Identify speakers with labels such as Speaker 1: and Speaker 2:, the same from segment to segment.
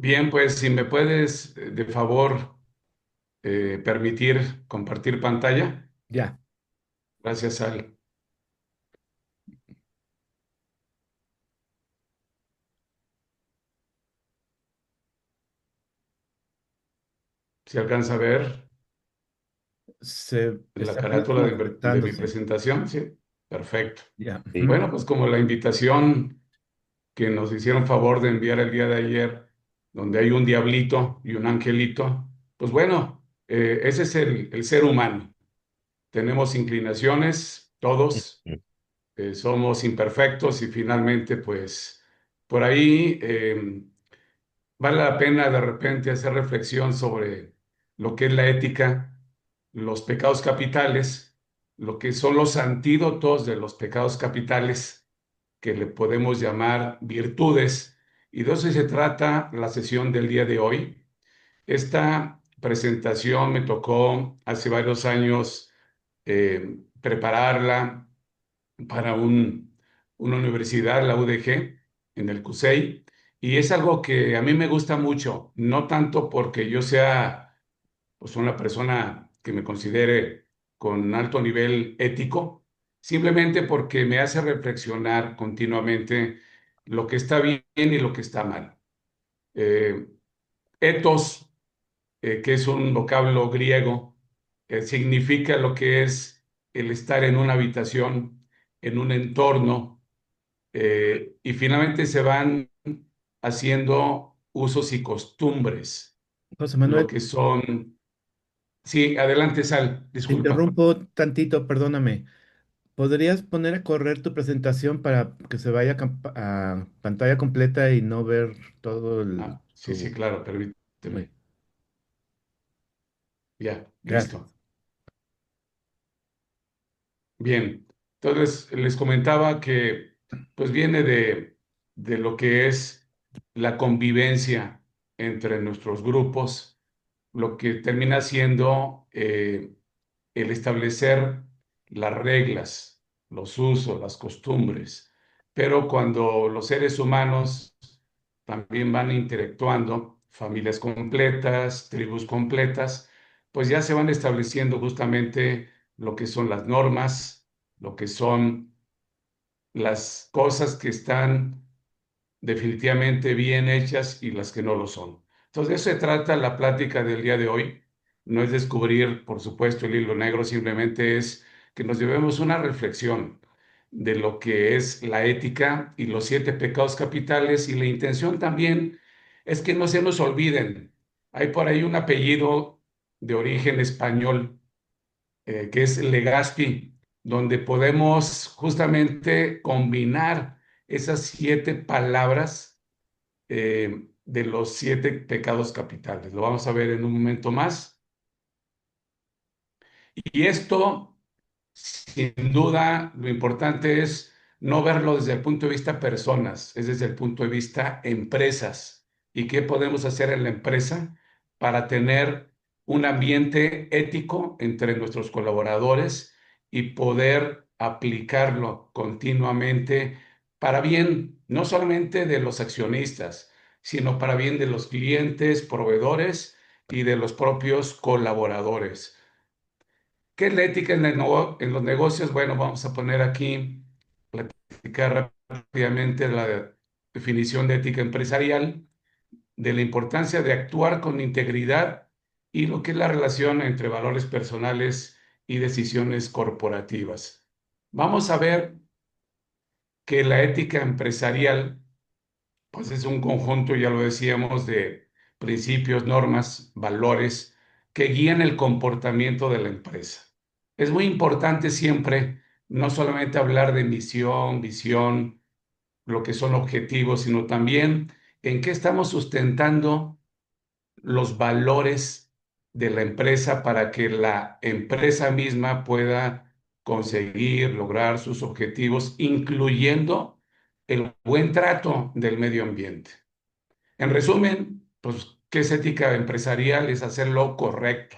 Speaker 1: Bien, pues si me puedes, de favor, permitir compartir pantalla.
Speaker 2: Ya,
Speaker 1: Gracias, Al. Si alcanza a ver
Speaker 2: se
Speaker 1: la
Speaker 2: está apenas
Speaker 1: carátula
Speaker 2: como
Speaker 1: de mi
Speaker 2: conectándose.
Speaker 1: presentación, sí, perfecto.
Speaker 2: Ya,
Speaker 3: Sí,
Speaker 2: ujú.
Speaker 1: Bueno, pues como la invitación que nos hicieron favor de enviar el día de ayer, donde hay un diablito y un angelito, pues bueno, ese es el ser humano. Tenemos inclinaciones, todos
Speaker 3: mm,
Speaker 1: somos imperfectos y finalmente, pues por ahí vale la pena de repente hacer reflexión sobre lo que es la ética, los pecados capitales, lo que son los antídotos de los pecados capitales, que le podemos llamar virtudes. Y de eso se trata la sesión del día de hoy. Esta presentación me tocó hace varios años prepararla para una universidad, la UDG, en el CUSEI, y es algo que a mí me gusta mucho, no tanto porque yo sea pues, una persona que me considere con alto nivel ético, simplemente porque me hace reflexionar continuamente lo que está bien y lo que está mal. Eh, Ethos, que es un vocablo griego, significa lo que es el estar en una habitación, en un entorno, y finalmente se van haciendo usos y costumbres,
Speaker 2: José
Speaker 1: lo
Speaker 2: Manuel,
Speaker 1: que son... Sí, adelante, Sal,
Speaker 2: te
Speaker 1: disculpa.
Speaker 2: interrumpo tantito, perdóname. ¿Podrías poner a correr tu presentación para que se vaya a pantalla completa y no ver todo
Speaker 1: Ah, sí, sí,
Speaker 2: tu...
Speaker 1: claro,
Speaker 2: Muy-
Speaker 1: permíteme. Ya,
Speaker 2: Gracias.
Speaker 1: listo. Bien, entonces les comentaba que pues viene de lo que es la convivencia entre nuestros grupos, lo que termina siendo el establecer las reglas, los usos, las costumbres. Pero cuando los seres humanos también van interactuando, familias completas, tribus completas, pues ya se van estableciendo justamente lo que son las normas, lo que son las cosas que están definitivamente bien hechas y las que no lo son. Entonces, de eso se trata la plática del día de hoy. No es descubrir, por supuesto, el hilo negro, simplemente es que nos llevemos una reflexión de lo que es la ética y los siete pecados capitales, y la intención también es que no se nos olviden. Hay por ahí un apellido de origen español, que es Legazpi, donde podemos justamente combinar esas siete palabras de los siete pecados capitales. Lo vamos a ver en un momento más. Y esto, sin duda, lo importante es no verlo desde el punto de vista personas, es desde el punto de vista empresas. ¿Y qué podemos hacer en la empresa para tener un ambiente ético entre nuestros colaboradores y poder aplicarlo continuamente para bien, no solamente de los accionistas, sino para bien de los clientes, proveedores y de los propios colaboradores? ¿Qué es la ética en los negocios? Bueno, vamos a poner aquí, platicar rápidamente la definición de ética empresarial, de la importancia de actuar con integridad y lo que es la relación entre valores personales y decisiones corporativas. Vamos a ver que la ética empresarial, pues es un conjunto, ya lo decíamos, de principios, normas, valores que guían el comportamiento de la empresa. Es muy importante siempre no solamente hablar de misión, visión, lo que son objetivos, sino también en qué estamos sustentando los valores de la empresa para que la empresa misma pueda conseguir, lograr sus objetivos, incluyendo el buen trato del medio ambiente. En resumen, pues, ¿qué es ética empresarial? Es hacer lo correcto,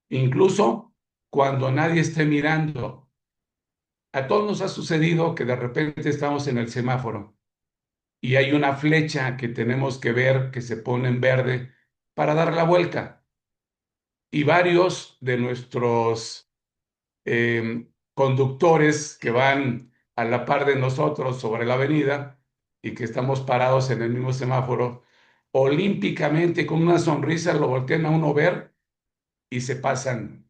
Speaker 1: incluso cuando nadie esté mirando. A todos nos ha sucedido que de repente estamos en el semáforo y hay una flecha que tenemos que ver que se pone en verde para dar la vuelta. Y varios de nuestros conductores que van a la par de nosotros sobre la avenida y que estamos parados en el mismo semáforo, olímpicamente con una sonrisa lo voltean a uno ver y se pasan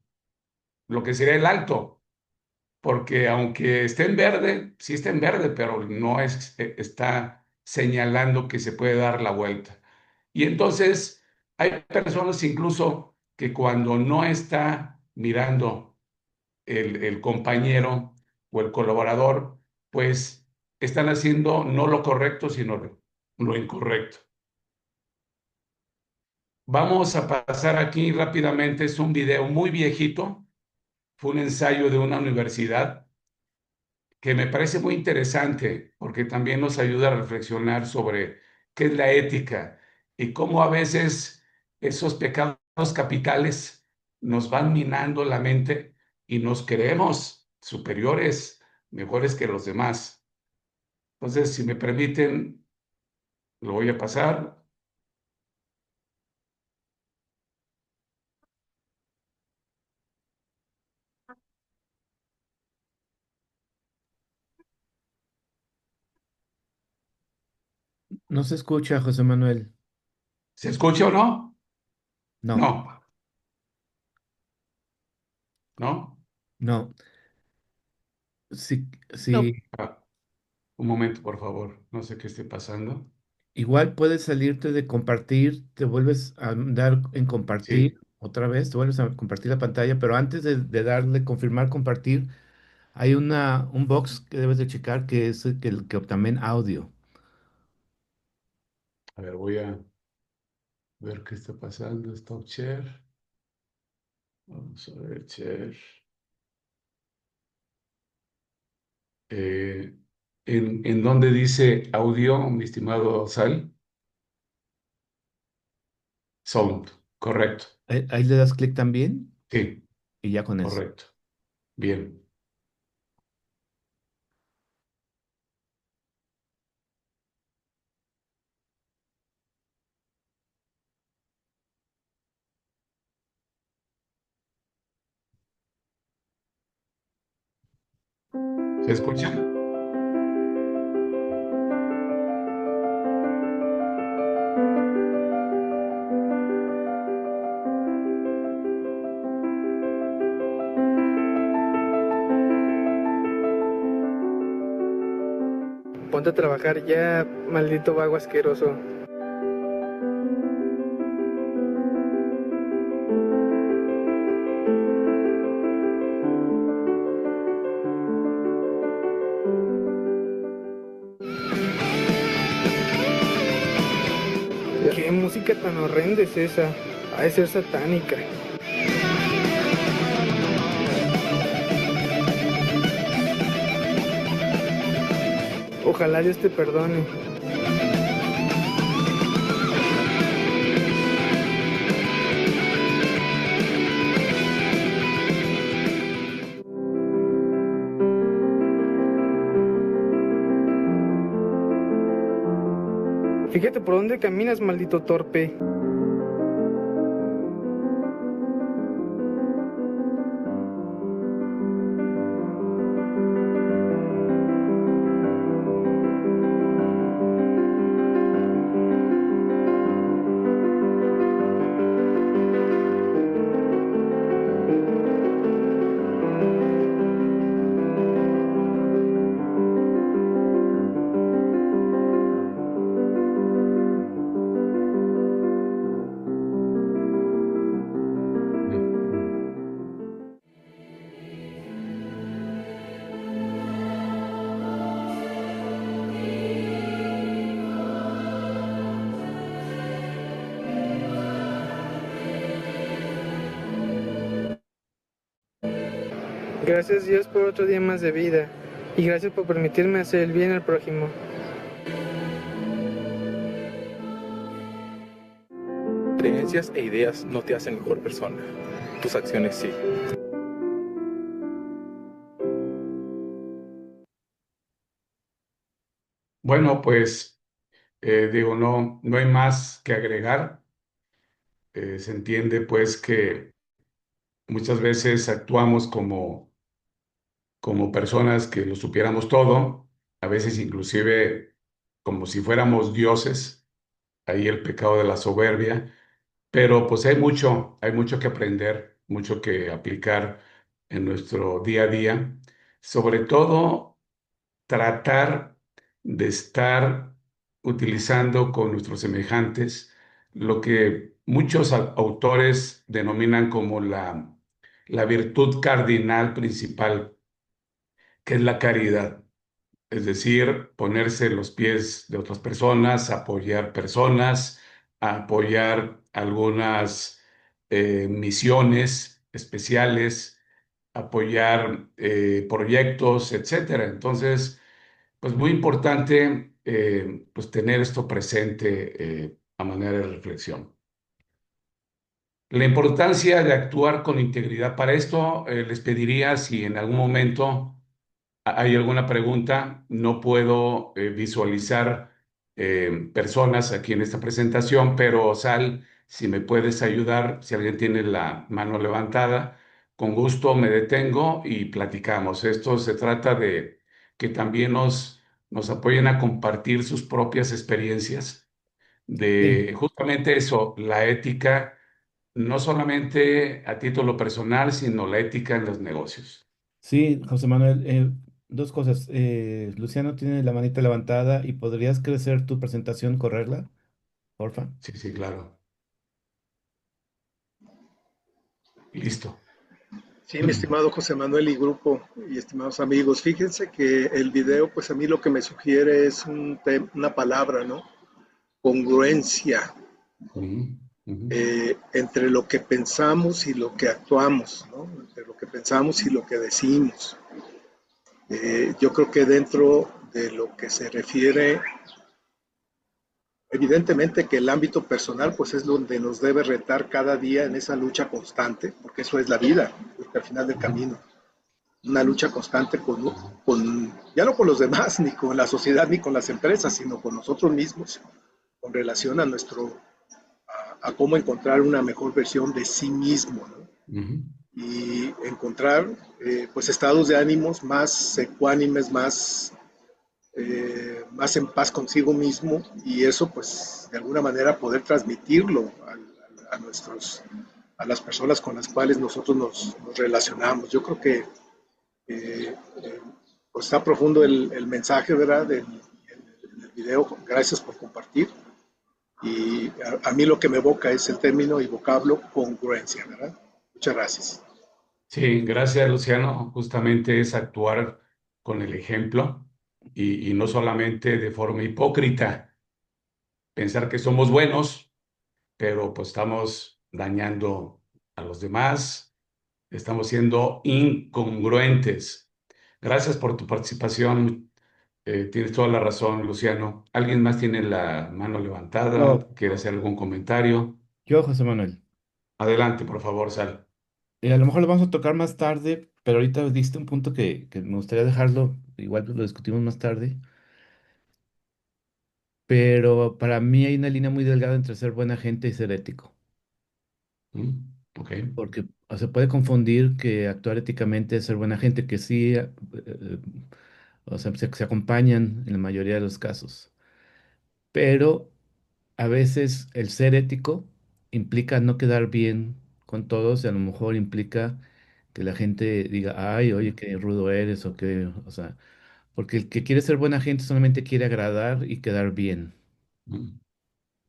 Speaker 1: lo que sería el alto, porque aunque esté en verde, sí está en verde, pero no es, está señalando que se puede dar la vuelta. Y entonces hay personas incluso que cuando no está mirando el compañero o el colaborador, pues están haciendo no lo correcto, sino lo incorrecto. Vamos a pasar aquí rápidamente, es un video muy viejito, fue un ensayo de una universidad que me parece muy interesante porque también nos ayuda a reflexionar sobre qué es la ética y cómo a veces esos pecados capitales nos van minando la mente y nos creemos superiores, mejores que los demás. Entonces, si me permiten, lo voy a pasar.
Speaker 2: No se escucha, José Manuel.
Speaker 1: ¿Se escucha o no?
Speaker 2: No,
Speaker 1: No, no.
Speaker 2: no. Sí,
Speaker 1: No.
Speaker 2: sí.
Speaker 1: Un momento, por favor. No sé qué esté pasando.
Speaker 2: Igual puedes salirte de compartir, te vuelves a dar en compartir
Speaker 1: Sí,
Speaker 2: otra vez, te vuelves a compartir la pantalla, pero antes de darle confirmar compartir, hay un box que debes de checar que es el que también audio.
Speaker 1: a ver, voy a ver qué está pasando. Stop share. Vamos a ver, share. Eh, en donde dice audio, mi estimado Sal? Sound, correcto.
Speaker 2: Ahí le das clic también
Speaker 1: Sí,
Speaker 2: y ya con eso.
Speaker 1: correcto. Bien. ¿Se escucha?
Speaker 3: Ponte a trabajar ya, maldito vago asqueroso. ¿Qué música tan horrenda es esa? Ha de ser satánica. Ojalá Dios te perdone. Fíjate por dónde caminas, maldito torpe. Gracias Dios por otro día más de vida. Y gracias por permitirme hacer el bien al prójimo.
Speaker 4: Creencias e ideas no te hacen mejor persona. Tus acciones sí.
Speaker 1: Bueno, pues Digo, no hay más que agregar. Se entiende pues que muchas veces actuamos como personas que lo supiéramos todo, a veces inclusive como si fuéramos dioses, ahí el pecado de la soberbia, pero pues hay mucho que aprender, mucho que aplicar en nuestro día a día, sobre todo tratar de estar utilizando con nuestros semejantes lo que muchos autores denominan como la virtud cardinal principal, que es la caridad. Es decir, ponerse en los pies de otras personas, apoyar algunas misiones especiales, apoyar proyectos, etcétera. Entonces, pues muy importante pues tener esto presente a manera de reflexión. La importancia de actuar con integridad. Para esto les pediría si en algún momento hay alguna pregunta. No puedo visualizar personas aquí en esta presentación, pero Sal, si me puedes ayudar, si alguien tiene la mano levantada, con gusto me detengo y platicamos. Esto se trata de que también nos apoyen a compartir sus propias experiencias
Speaker 2: Sí,
Speaker 1: de justamente eso, la ética, no solamente a título personal, sino la ética en los negocios.
Speaker 2: sí, José Manuel, dos cosas. Luciano tiene la manita levantada y podrías crecer tu presentación, correrla, porfa.
Speaker 1: Sí, sí, claro. Listo.
Speaker 5: Sí, mi estimado José Manuel y grupo y estimados amigos, fíjense que el video, pues a mí lo que me sugiere es una palabra, ¿no? Congruencia
Speaker 1: Ujú, ujú,
Speaker 5: entre lo que pensamos y lo que actuamos, ¿no? Entre lo que pensamos y lo que decimos. Yo creo que dentro de lo que se refiere, evidentemente que el ámbito personal, pues es donde nos debe retar cada día en esa lucha constante, porque eso es la vida, porque al final del
Speaker 1: ujú,
Speaker 5: camino una lucha constante
Speaker 1: ujú,
Speaker 5: ya no con los demás, ni con la sociedad, ni con las empresas, sino con nosotros mismos, con relación a cómo encontrar una mejor versión de sí mismo, ¿no?
Speaker 1: ujú,
Speaker 5: Y encontrar pues estados de ánimos más ecuánimes, más en paz consigo mismo, y eso pues de alguna manera poder transmitirlo a las personas con las cuales nosotros nos relacionamos. Yo creo que eh, eh, pues está profundo el mensaje, ¿verdad? Del video. Gracias por compartir. Y a mí lo que me evoca es el término y vocablo congruencia, ¿verdad? Muchas gracias.
Speaker 1: sí, gracias, Luciano. Justamente es actuar con el ejemplo y no solamente de forma hipócrita, pensar que somos buenos, pero pues estamos dañando a los demás, estamos siendo incongruentes. Gracias por tu participación. Tienes toda la razón, Luciano. ¿Alguien más tiene la mano levantada?
Speaker 2: Yo,
Speaker 1: ¿Quiere hacer algún comentario?
Speaker 2: yo, José Manuel.
Speaker 1: Adelante, por favor, Sal.
Speaker 2: A lo mejor lo vamos a tocar más tarde, pero ahorita diste un punto que me gustaría dejarlo, igual lo discutimos más tarde, pero para mí hay una línea muy delgada entre ser buena gente y ser ético,
Speaker 1: ¿Mm? Ok.
Speaker 2: porque se puede confundir que actuar éticamente es ser buena gente, que sí, o sea, se acompañan en la mayoría de los casos, pero a veces el ser ético implica no quedar bien con todos y a lo mejor implica que la gente diga, ay, oye, qué rudo eres o qué, o sea, porque el que quiere ser buena gente solamente quiere agradar y quedar bien.
Speaker 1: Mm.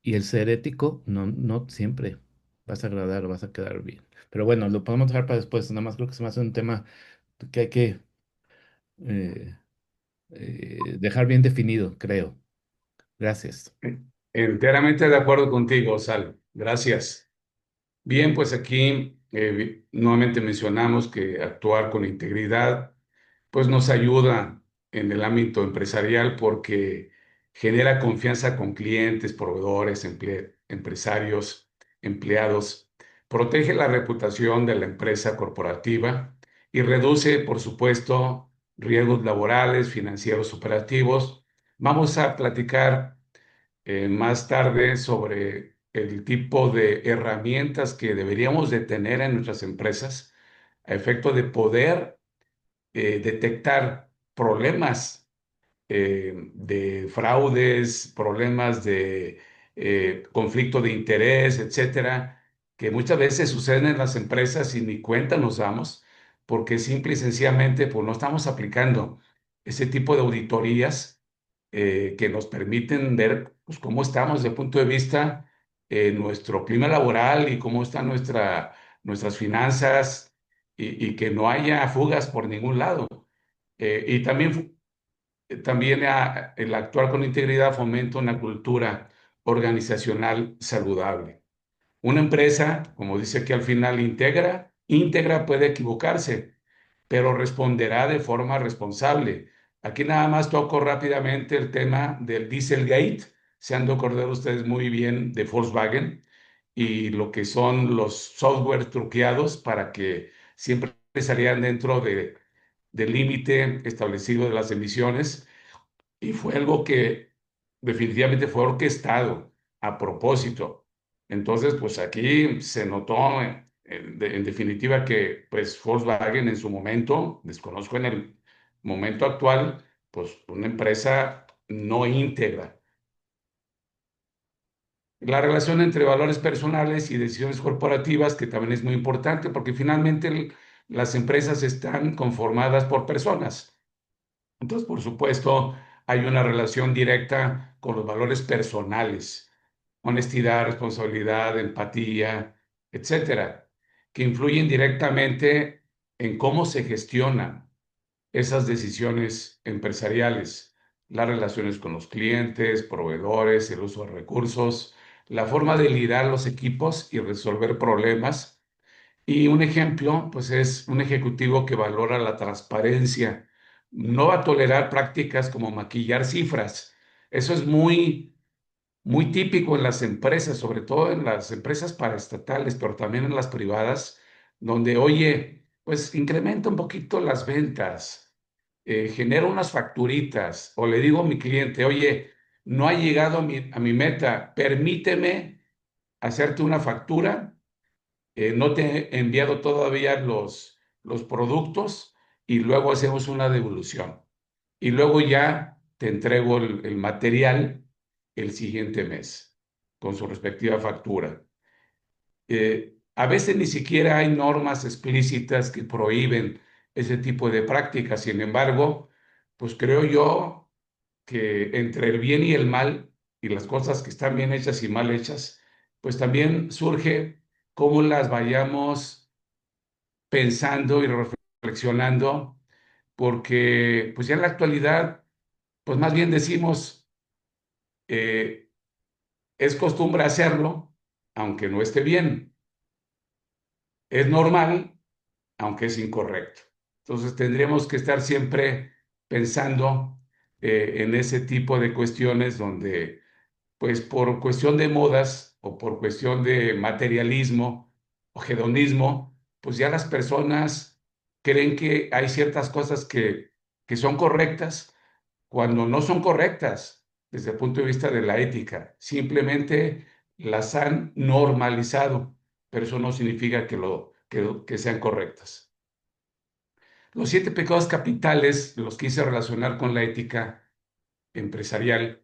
Speaker 2: Y el ser ético, no siempre vas a agradar, vas a quedar bien. Pero bueno, lo podemos dejar para después. Nada más creo que se me hace un tema que hay que eh, dejar bien definido, creo. Gracias.
Speaker 1: Enteramente de acuerdo contigo, Sal. Gracias. Bien, pues aquí nuevamente mencionamos que actuar con integridad pues nos ayuda en el ámbito empresarial porque genera confianza con clientes, proveedores, empresarios, empleados, protege la reputación de la empresa corporativa y reduce, por supuesto, riesgos laborales, financieros, operativos. Vamos a platicar más tarde sobre el tipo de herramientas que deberíamos de tener en nuestras empresas a efecto de poder detectar problemas de fraudes, problemas de conflicto de interés, etcétera, que muchas veces suceden en las empresas y ni cuenta nos damos, porque simple y sencillamente pues, no estamos aplicando ese tipo de auditorías que nos permiten ver pues, cómo estamos desde el punto de vista nuestro clima laboral y cómo están nuestras finanzas y que no haya fugas por ningún lado. Y también el actuar con integridad fomenta una cultura organizacional saludable. Una empresa, como dice aquí al final, íntegra puede equivocarse, pero responderá de forma responsable. Aquí nada más toco rápidamente el tema del Dieselgate. Se han de acordar ustedes muy bien de Volkswagen y lo que son los software truqueados para que siempre salieran dentro del límite establecido de las emisiones y fue algo que definitivamente fue orquestado a propósito. Entonces, pues aquí se notó en definitiva que pues Volkswagen en su momento, desconozco en el momento actual, pues una empresa no íntegra. La relación entre valores personales y decisiones corporativas, que también es muy importante, porque finalmente las empresas están conformadas por personas. Entonces, por supuesto, hay una relación directa con los valores personales, honestidad, responsabilidad, empatía, etcétera, que influyen directamente en cómo se gestionan esas decisiones empresariales, las relaciones con los clientes, proveedores, el uso de recursos, la forma de liderar los equipos y resolver problemas. Y un ejemplo, pues es un ejecutivo que valora la transparencia. No va a tolerar prácticas como maquillar cifras. Eso es muy típico en las empresas, sobre todo en las empresas paraestatales, pero también en las privadas, donde, oye, pues incrementa un poquito las ventas, genera unas facturitas, o le digo a mi cliente, oye, no ha llegado a mi meta, permíteme hacerte una factura, no te he enviado todavía los productos y luego hacemos una devolución. Y luego ya te entrego el material el siguiente mes con su respectiva factura. A veces ni siquiera hay normas explícitas que prohíben ese tipo de prácticas. Sin embargo, pues creo yo que entre el bien y el mal y las cosas que están bien hechas y mal hechas, pues también surge cómo las vayamos pensando y reflexionando, porque pues ya en la actualidad, pues más bien decimos, eh, es costumbre hacerlo, aunque no esté bien, es normal, aunque es incorrecto. Entonces tendríamos que estar siempre pensando en ese tipo de cuestiones donde pues por cuestión de modas o por cuestión de materialismo o hedonismo, pues ya las personas creen que hay ciertas cosas que son correctas cuando no son correctas desde el punto de vista de la ética. Simplemente las han normalizado, pero eso no significa que sean correctas. Los 7 pecados capitales los quise relacionar con la ética empresarial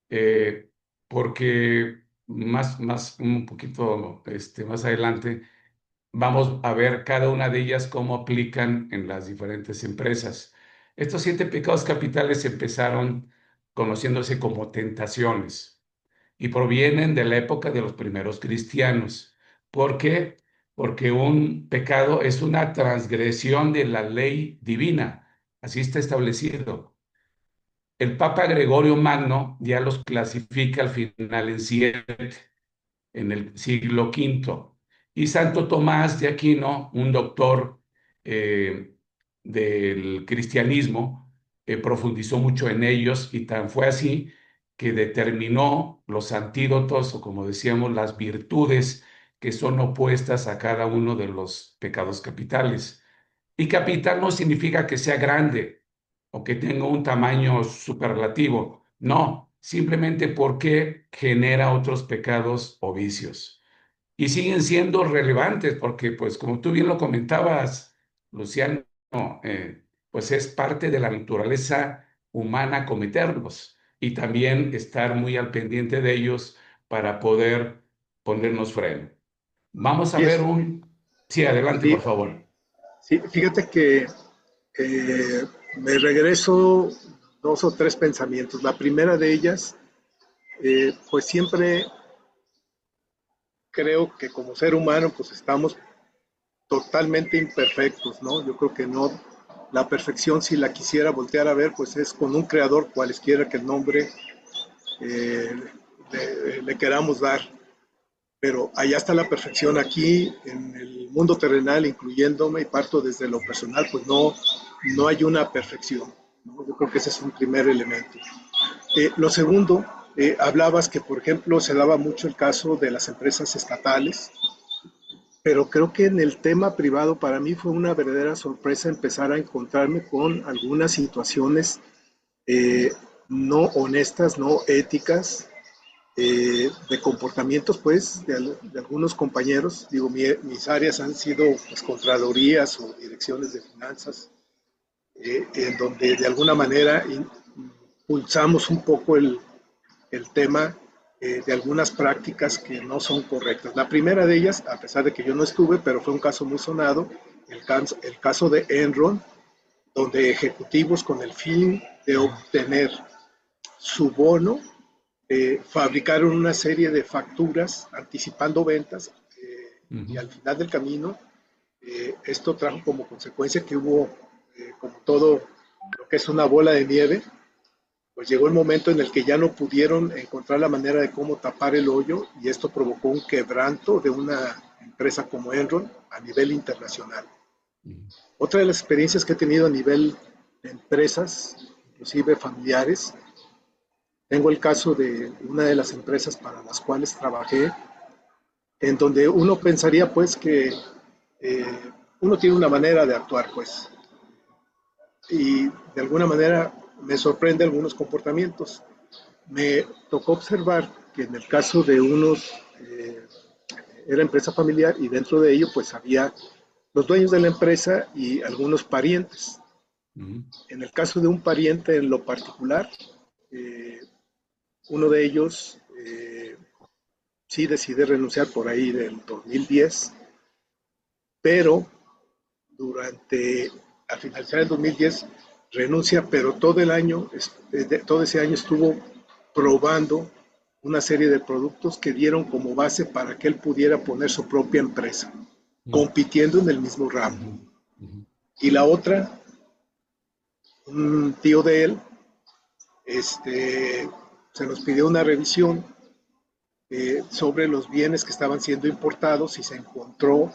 Speaker 1: eh, porque un poquito más adelante vamos a ver cada una de ellas cómo aplican en las diferentes empresas. Estos 7 pecados capitales empezaron conociéndose como tentaciones y provienen de la época de los primeros cristianos. ¿Por qué? Porque un pecado es una transgresión de la ley divina. Así está establecido. El Papa Gregorio Magno ya los clasifica al final en 7, en el siglo V. Y Santo Tomás de Aquino, un doctor eh, del cristianismo, profundizó mucho en ellos y tan fue así que determinó los antídotos o como decíamos, las virtudes que son opuestas a cada uno de los pecados capitales. Y capital no significa que sea grande o que tenga un tamaño superlativo. No, simplemente porque genera otros pecados o vicios. Y siguen siendo relevantes porque, pues, como tú bien lo comentabas, Luciano, pues es parte de la naturaleza humana cometerlos y también estar muy al pendiente de ellos para poder ponernos freno. Vamos a
Speaker 5: Y
Speaker 1: ver
Speaker 5: es,
Speaker 1: un... Sí, adelante,
Speaker 5: sí,
Speaker 1: por favor.
Speaker 5: sí, fíjate que me regreso dos o tres pensamientos. La primera de ellas, pues siempre creo que como ser humano, pues estamos totalmente imperfectos, ¿no? Yo creo que no, la perfección, si la quisiera voltear a ver, pues es con un creador, cualesquiera que el nombre eh, le queramos dar. Pero allá está la perfección. Aquí en el mundo terrenal, incluyéndome y parto desde lo personal, pues no hay una perfección, ¿no? Yo creo que ese es un primer elemento. Lo segundo, hablabas que, por ejemplo, se daba mucho el caso de las empresas estatales, pero creo que en el tema privado para mí fue una verdadera sorpresa empezar a encontrarme con algunas situaciones eh, no honestas, no éticas, de comportamientos, pues, de algunos compañeros. Digo, mis áreas han sido, pues, contralorías o direcciones de finanzas, en donde de alguna manera impulsamos un poco el tema de algunas prácticas que no son correctas. La primera de ellas, a pesar de que yo no estuve, pero fue un caso muy sonado, el caso de Enron, donde ejecutivos con el fin de obtener su bono fabricaron una serie de facturas anticipando ventas, y al final del camino esto trajo como consecuencia que hubo, como todo lo que es una bola de nieve, pues llegó el momento en el que ya no pudieron encontrar la manera de cómo tapar el hoyo y esto provocó un quebranto de una empresa como Enron a nivel internacional. Otra de las experiencias que he tenido a nivel de empresas, inclusive familiares, tengo el caso de una de las empresas para las cuales trabajé, en donde uno pensaría pues que uno tiene una manera de actuar pues, y de alguna manera me sorprende algunos comportamientos. Me tocó observar que en el caso de unos, era empresa familiar y dentro de ello pues había los dueños de la empresa y algunos parientes. En el caso de un pariente en lo particular, eh, uno de ellos sí decide renunciar por ahí del 2010, pero durante, al finalizar el 2010, renuncia, pero todo el año, todo ese año estuvo probando una serie de productos que dieron como base para que él pudiera poner su propia empresa, compitiendo en el mismo ramo. Y la otra, un tío de él, se nos pidió una revisión sobre los bienes que estaban siendo importados y se encontró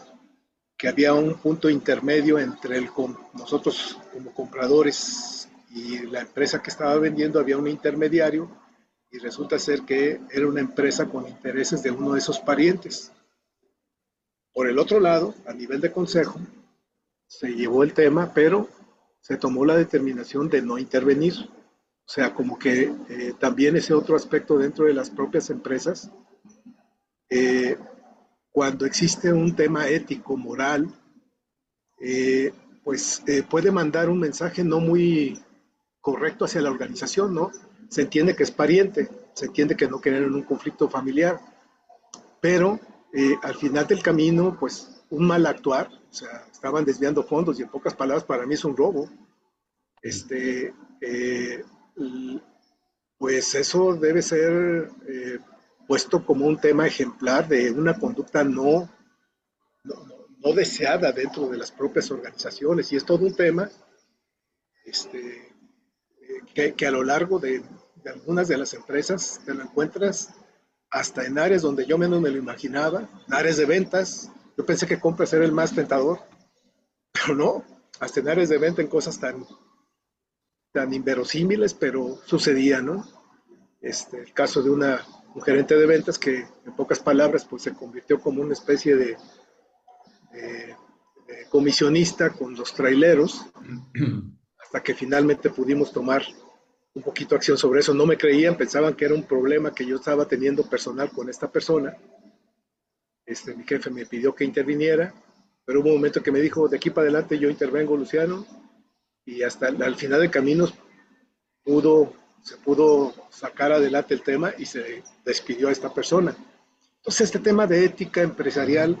Speaker 5: que había un punto intermedio entre nosotros como compradores y la empresa que estaba vendiendo, había un intermediario y resulta ser que era una empresa con intereses de uno de esos parientes. Por el otro lado, a nivel de consejo, se llevó el tema, pero se tomó la determinación de no intervenir. O sea, como que también ese otro aspecto dentro de las propias empresas, eh, cuando existe un tema ético, moral, eh, pues puede mandar un mensaje no muy correcto hacia la organización, ¿no? Se entiende que es pariente, se entiende que no quieren un conflicto familiar, pero al final del camino, pues un mal actuar, o sea, estaban desviando fondos y en pocas palabras para mí es un robo. Eh, pues eso debe ser puesto como un tema ejemplar de una conducta no deseada dentro de las propias organizaciones. Y es todo un tema que a lo largo de algunas de las empresas te lo encuentras hasta en áreas donde yo menos me lo imaginaba, en áreas de ventas. Yo pensé que compras era el más tentador, pero no, hasta en áreas de venta en cosas tan inverosímiles, pero sucedía, ¿no? El caso de un gerente de ventas que en pocas palabras pues se convirtió como una especie de comisionista con los traileros hasta que finalmente pudimos tomar un poquito acción sobre eso. No me creían, pensaban que era un problema que yo estaba teniendo personal con esta persona. Mi jefe me pidió que interviniera, pero hubo un momento que me dijo, de aquí para adelante yo intervengo, Luciano, y hasta al final del camino se pudo sacar adelante el tema y se despidió a esta persona. Entonces, este tema de ética empresarial,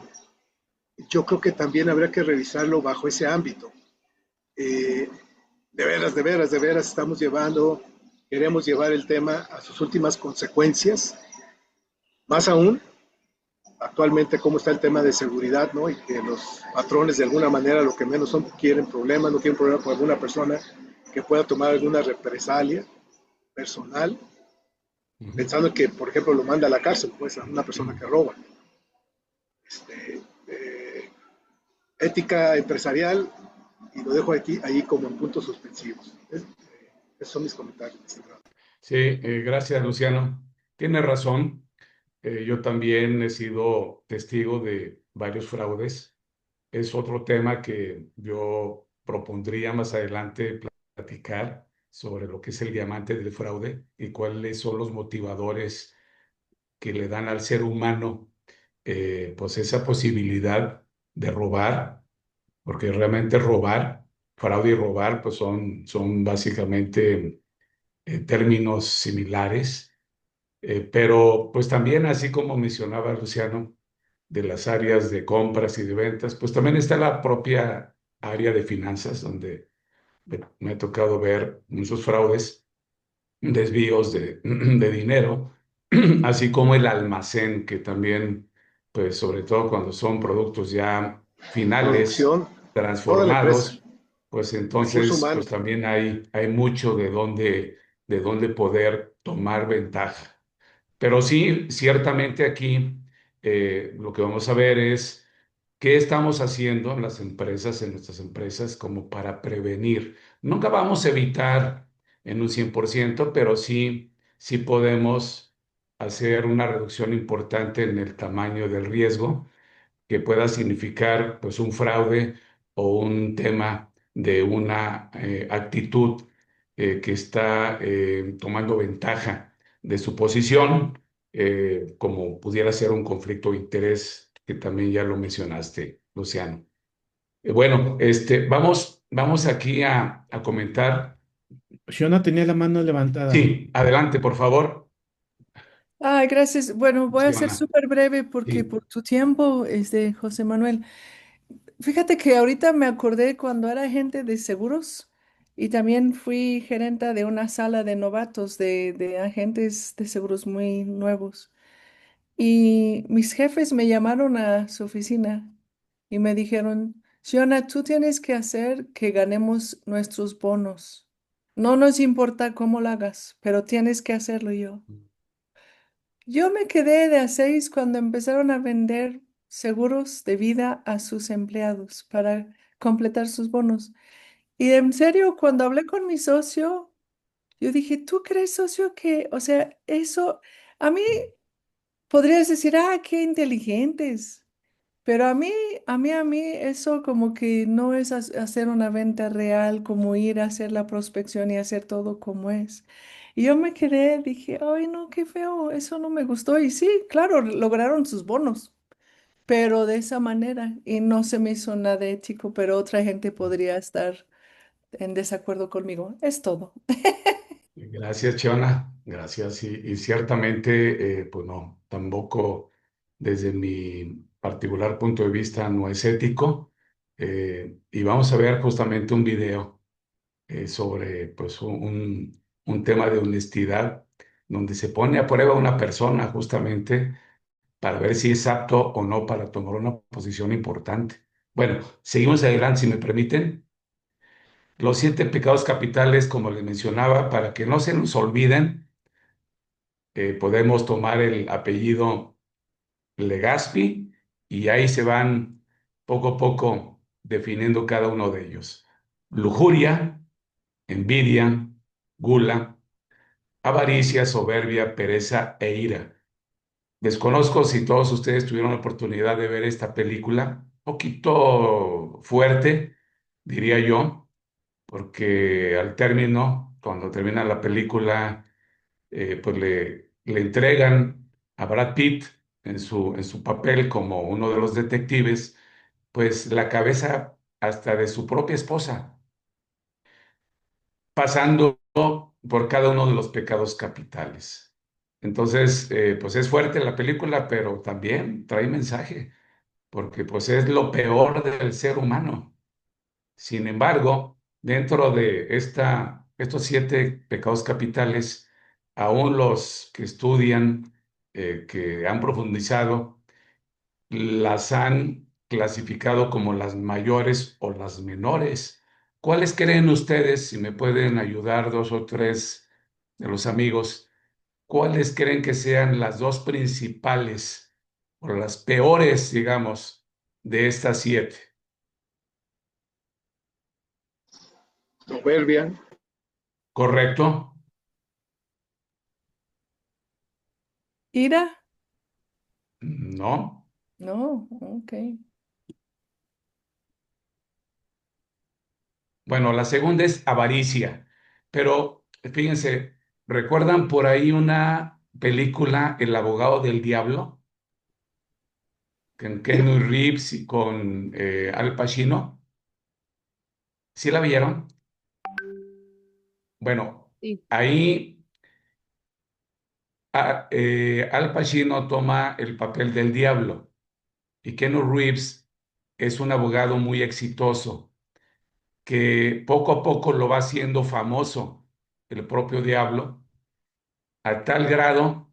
Speaker 5: yo creo que también habría que revisarlo bajo ese ámbito. De veras queremos llevar el tema a sus últimas consecuencias, más aún actualmente cómo está el tema de seguridad, ¿no? Y que los patrones de alguna manera lo que menos son, no quieren problemas con alguna persona que pueda tomar alguna represalia personal, pensando que, por ejemplo, lo manda a la cárcel, pues, a una persona que roba. Ética empresarial, y lo dejo aquí, ahí como en puntos suspensivos. Esos son mis comentarios.
Speaker 1: Sí, gracias, Luciano. Tienes razón. Yo también he sido testigo de varios fraudes. Es otro tema que yo propondría más adelante platicar sobre lo que es el diamante del fraude y cuáles son los motivadores que le dan al ser humano pues esa posibilidad de robar, porque realmente robar, fraude y robar, pues son básicamente términos similares, pero pues también, así como mencionaba Luciano, de las áreas de compras y de ventas, pues también está la propia área de finanzas, donde me ha tocado ver muchos fraudes, desvíos de dinero, así como el almacén, que también, pues sobre todo cuando son productos ya finales,
Speaker 5: Producción, toda la empresa,
Speaker 1: transformados, pues
Speaker 5: recurso
Speaker 1: entonces,
Speaker 5: humano.
Speaker 1: pues también hay mucho de dónde poder tomar ventaja. Pero sí, ciertamente aquí lo que vamos a ver es qué estamos haciendo en las empresas, en nuestras empresas, como para prevenir. Nunca vamos a evitar en un 100%, pero sí podemos hacer una reducción importante en el tamaño del riesgo que pueda significar pues un fraude o un tema de una actitud que está tomando ventaja de su posición, como pudiera ser un conflicto de interés, que también ya lo mencionaste, Luciano. Bueno, vamos aquí a comentar.
Speaker 2: Yo no tenía la mano levantada.
Speaker 1: Sí, adelante, por favor,
Speaker 6: Ah, gracias. Bueno, voy a ser
Speaker 1: Luciana.
Speaker 6: súper breve porque
Speaker 1: Sí.
Speaker 6: por tu tiempo, José Manuel. Fíjate que ahorita me acordé cuando era agente de seguros y también fui gerenta de una sala de novatos de agentes de seguros muy nuevos. Y mis jefes me llamaron a su oficina y me dijeron, Fiona, tú tienes que hacer que ganemos nuestros bonos. No nos importa cómo lo hagas, pero tienes que hacerlo yo. Yo me quedé de a 6 cuando empezaron a vender seguros de vida a sus empleados para completar sus bonos. Y en serio, cuando hablé con mi socio, yo dije, ¿tú crees, socio, que, o sea, eso, a mí podrías decir, ah, qué inteligentes, pero a mí, eso como que no es hacer una venta real, como ir a hacer la prospección y hacer todo como es. Y yo me quedé, dije, ay, no, qué feo, eso no me gustó. Y sí, claro, lograron sus bonos, pero de esa manera. Y no se me hizo nada ético, pero otra gente podría estar en desacuerdo conmigo. Es todo.
Speaker 1: Gracias, Chiona. Gracias. Y ciertamente, pues no, tampoco desde mi particular punto de vista no es ético. Y vamos a ver justamente un video sobre pues, un tema de honestidad, donde se pone a prueba a una persona justamente para ver si es apto o no para tomar una posición importante. Bueno, seguimos adelante, si me permiten. Los 7 pecados capitales, como les mencionaba, para que no se nos olviden, podemos tomar el apellido Legazpi y ahí se van poco a poco definiendo cada uno de ellos. Lujuria, envidia, gula, avaricia, soberbia, pereza e ira. Desconozco si todos ustedes tuvieron la oportunidad de ver esta película, un poquito fuerte, diría yo, porque al término cuando termina la película, pues le entregan a Brad Pitt en su papel como uno de los detectives, pues la cabeza hasta de su propia esposa, pasando por cada uno de los pecados capitales. Entonces, pues es fuerte la película, pero también trae mensaje, porque pues es lo peor del ser humano. Sin embargo, dentro de estos siete pecados capitales, aún los que estudian, que han profundizado, las han clasificado como las mayores o las menores. ¿Cuáles creen ustedes, si me pueden ayudar dos o tres de los amigos, cuáles creen que sean las dos principales o las peores, digamos, de estas siete?
Speaker 5: Soberbia,
Speaker 1: ¿Correcto?
Speaker 6: ¿Ira?
Speaker 1: No.
Speaker 6: No, ok.
Speaker 1: Bueno, la segunda es avaricia, pero fíjense, ¿recuerdan por ahí una película, El abogado del diablo, con
Speaker 5: sí,
Speaker 1: Keanu Reeves y con Al Pacino? ¿Sí la vieron? Bueno,
Speaker 7: Sí.
Speaker 1: ahí Al Pacino toma el papel del diablo y Keanu Reeves es un abogado muy exitoso que poco a poco lo va haciendo famoso, el propio diablo, a tal grado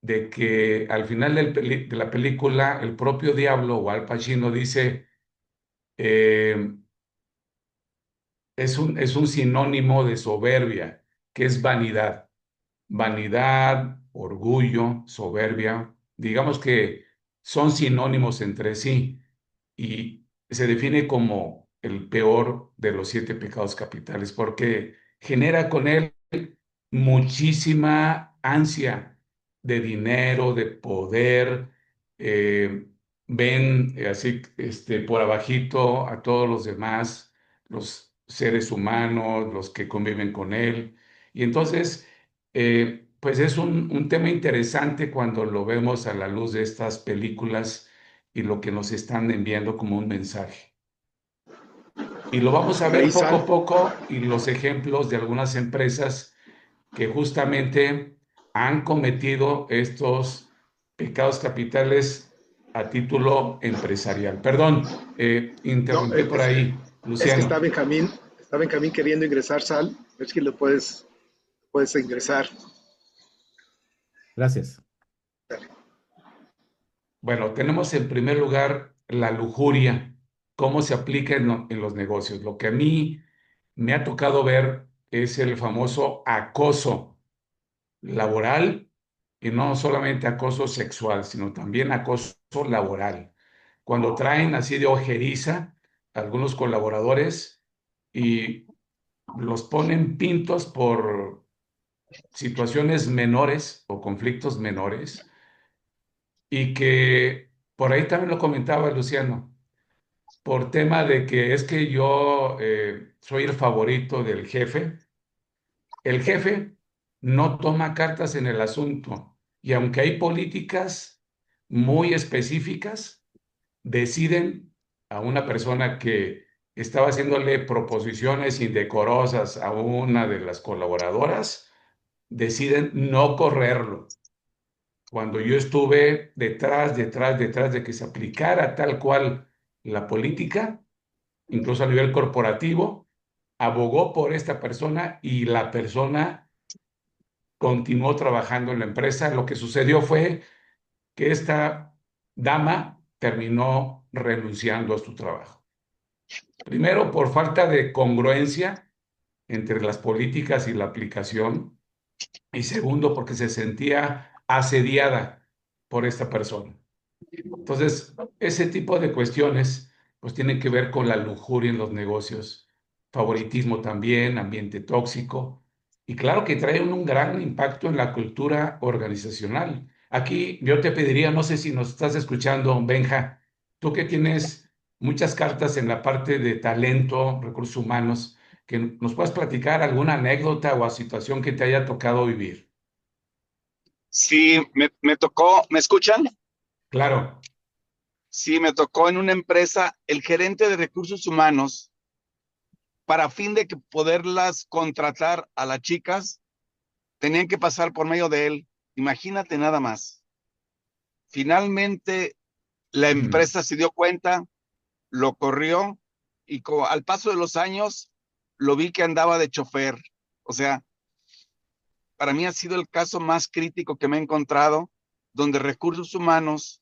Speaker 1: de que al final de la película el propio diablo o Al Pacino dice, eh, es un sinónimo de soberbia, que es vanidad. Vanidad, orgullo, soberbia, digamos que son sinónimos entre sí y se define como el peor de los siete pecados capitales porque genera con él muchísima ansia de dinero, de poder, eh, ven así por abajito a todos los demás, los seres humanos, los que conviven con él. Y entonces, pues es un tema interesante cuando lo vemos a la luz de estas películas y lo que nos están enviando como un mensaje. Y lo vamos a
Speaker 5: de ahí
Speaker 1: ver poco
Speaker 5: sal,
Speaker 1: a poco y los ejemplos de algunas empresas que justamente han cometido estos pecados capitales a título empresarial. Perdón,
Speaker 5: no,
Speaker 1: interrumpí por ahí,
Speaker 5: es que
Speaker 1: Luciano.
Speaker 5: Está Benjamín queriendo ingresar, sal, a ver si lo puedes ingresar.
Speaker 2: Gracias.
Speaker 1: Bueno, tenemos en primer lugar la lujuria, cómo se aplica en los negocios. Lo que a mí me ha tocado ver es el famoso acoso laboral y no solamente acoso sexual, sino también acoso laboral. Cuando traen así de ojeriza a algunos colaboradores y los ponen pintos por situaciones menores o conflictos menores y que por ahí también lo comentaba Luciano, por tema de que es que yo soy el favorito del jefe. El jefe no toma cartas en el asunto y aunque hay políticas muy específicas, deciden a una persona que estaba haciéndole proposiciones indecorosas a una de las colaboradoras, deciden no correrlo. Cuando yo estuve detrás de que se aplicara tal cual la política, incluso a nivel corporativo, abogó por esta persona y la persona continuó trabajando en la empresa. Lo que sucedió fue que esta dama terminó renunciando a su trabajo. Primero, por falta de congruencia entre las políticas y la aplicación, y segundo, porque se sentía asediada por esta persona. Entonces, ese tipo de cuestiones pues tienen que ver con la lujuria en los negocios, favoritismo también, ambiente tóxico, y claro que traen un gran impacto en la cultura organizacional. Aquí yo te pediría, no sé si nos estás escuchando, Benja, tú que tienes muchas cartas en la parte de talento, recursos humanos, que nos puedas platicar alguna anécdota o situación que te haya tocado vivir.
Speaker 7: Sí, me tocó, ¿me escuchan?
Speaker 1: Claro.
Speaker 7: Sí, me tocó en una empresa, el gerente de recursos humanos, para fin de que poderlas contratar a las chicas, tenían que pasar por medio de él. Imagínate nada más. Finalmente, la
Speaker 1: Ujú.
Speaker 7: empresa se dio cuenta, lo corrió y al paso de los años lo vi que andaba de chofer. O sea, para mí ha sido el caso más crítico que me he encontrado, donde recursos humanos,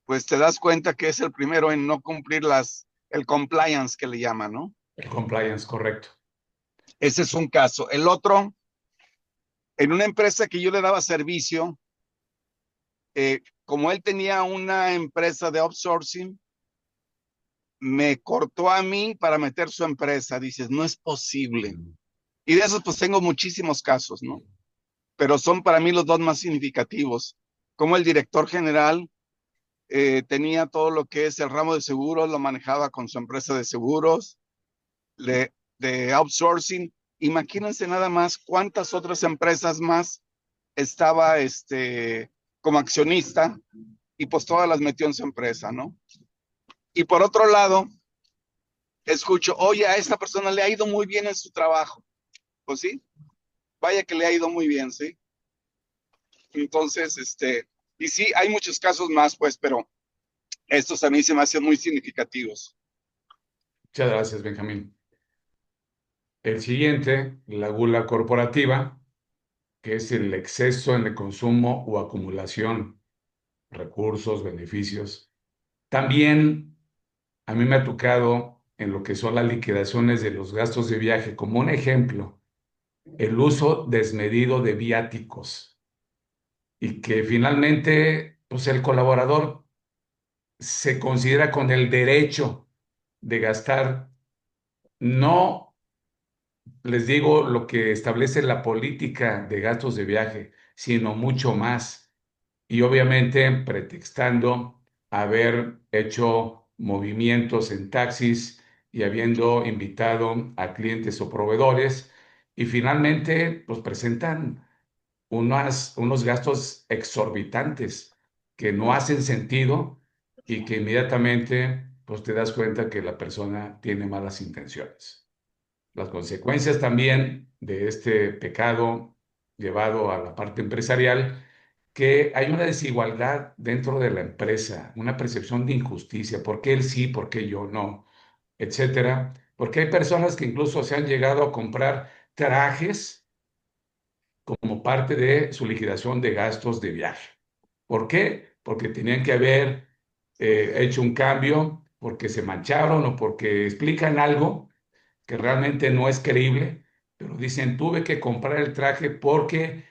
Speaker 7: pues te das cuenta que es el primero en no cumplir el compliance que le llaman, ¿no?
Speaker 1: El compliance, correcto.
Speaker 7: Ese es un caso. El otro, en una empresa que yo le daba servicio, como él tenía una empresa de outsourcing, me cortó a mí para meter su empresa. Dices, no es posible. Y de esos pues tengo muchísimos casos, ¿no? Pero son para mí los dos más significativos. Como el director general tenía todo lo que es el ramo de seguros, lo manejaba con su empresa de seguros, de outsourcing. Imagínense nada más cuántas otras empresas más estaba como accionista y pues todas las metió en su empresa, ¿no? Y por otro lado, escucho, oye, a esta persona le ha ido muy bien en su trabajo. Pues sí, vaya que le ha ido muy bien, ¿sí? Entonces, y sí, hay muchos casos más, pues, pero estos a mí se me hacen muy significativos.
Speaker 1: Muchas gracias, Benjamín. El siguiente, la gula corporativa, que es el exceso en el consumo o acumulación, recursos, beneficios. También a mí me ha tocado en lo que son las liquidaciones de los gastos de viaje, como un ejemplo, el uso desmedido de viáticos y que finalmente, pues el colaborador se considera con el derecho de gastar, no les digo lo que establece la política de gastos de viaje, sino mucho más. Y obviamente pretextando haber hecho movimientos en taxis y habiendo invitado a clientes o proveedores, y finalmente pues presentan unos gastos exorbitantes que no hacen sentido y que inmediatamente pues te das cuenta que la persona tiene malas intenciones. Las consecuencias también de este pecado llevado a la parte empresarial, que hay una desigualdad dentro de la empresa, una percepción de injusticia, ¿por qué él sí, por qué yo no? Etcétera, porque hay personas que incluso se han llegado a comprar trajes como parte de su liquidación de gastos de viaje. ¿Por qué? Porque tenían que haber hecho un cambio, porque se mancharon o porque explican algo que realmente no es creíble, pero dicen, tuve que comprar el traje porque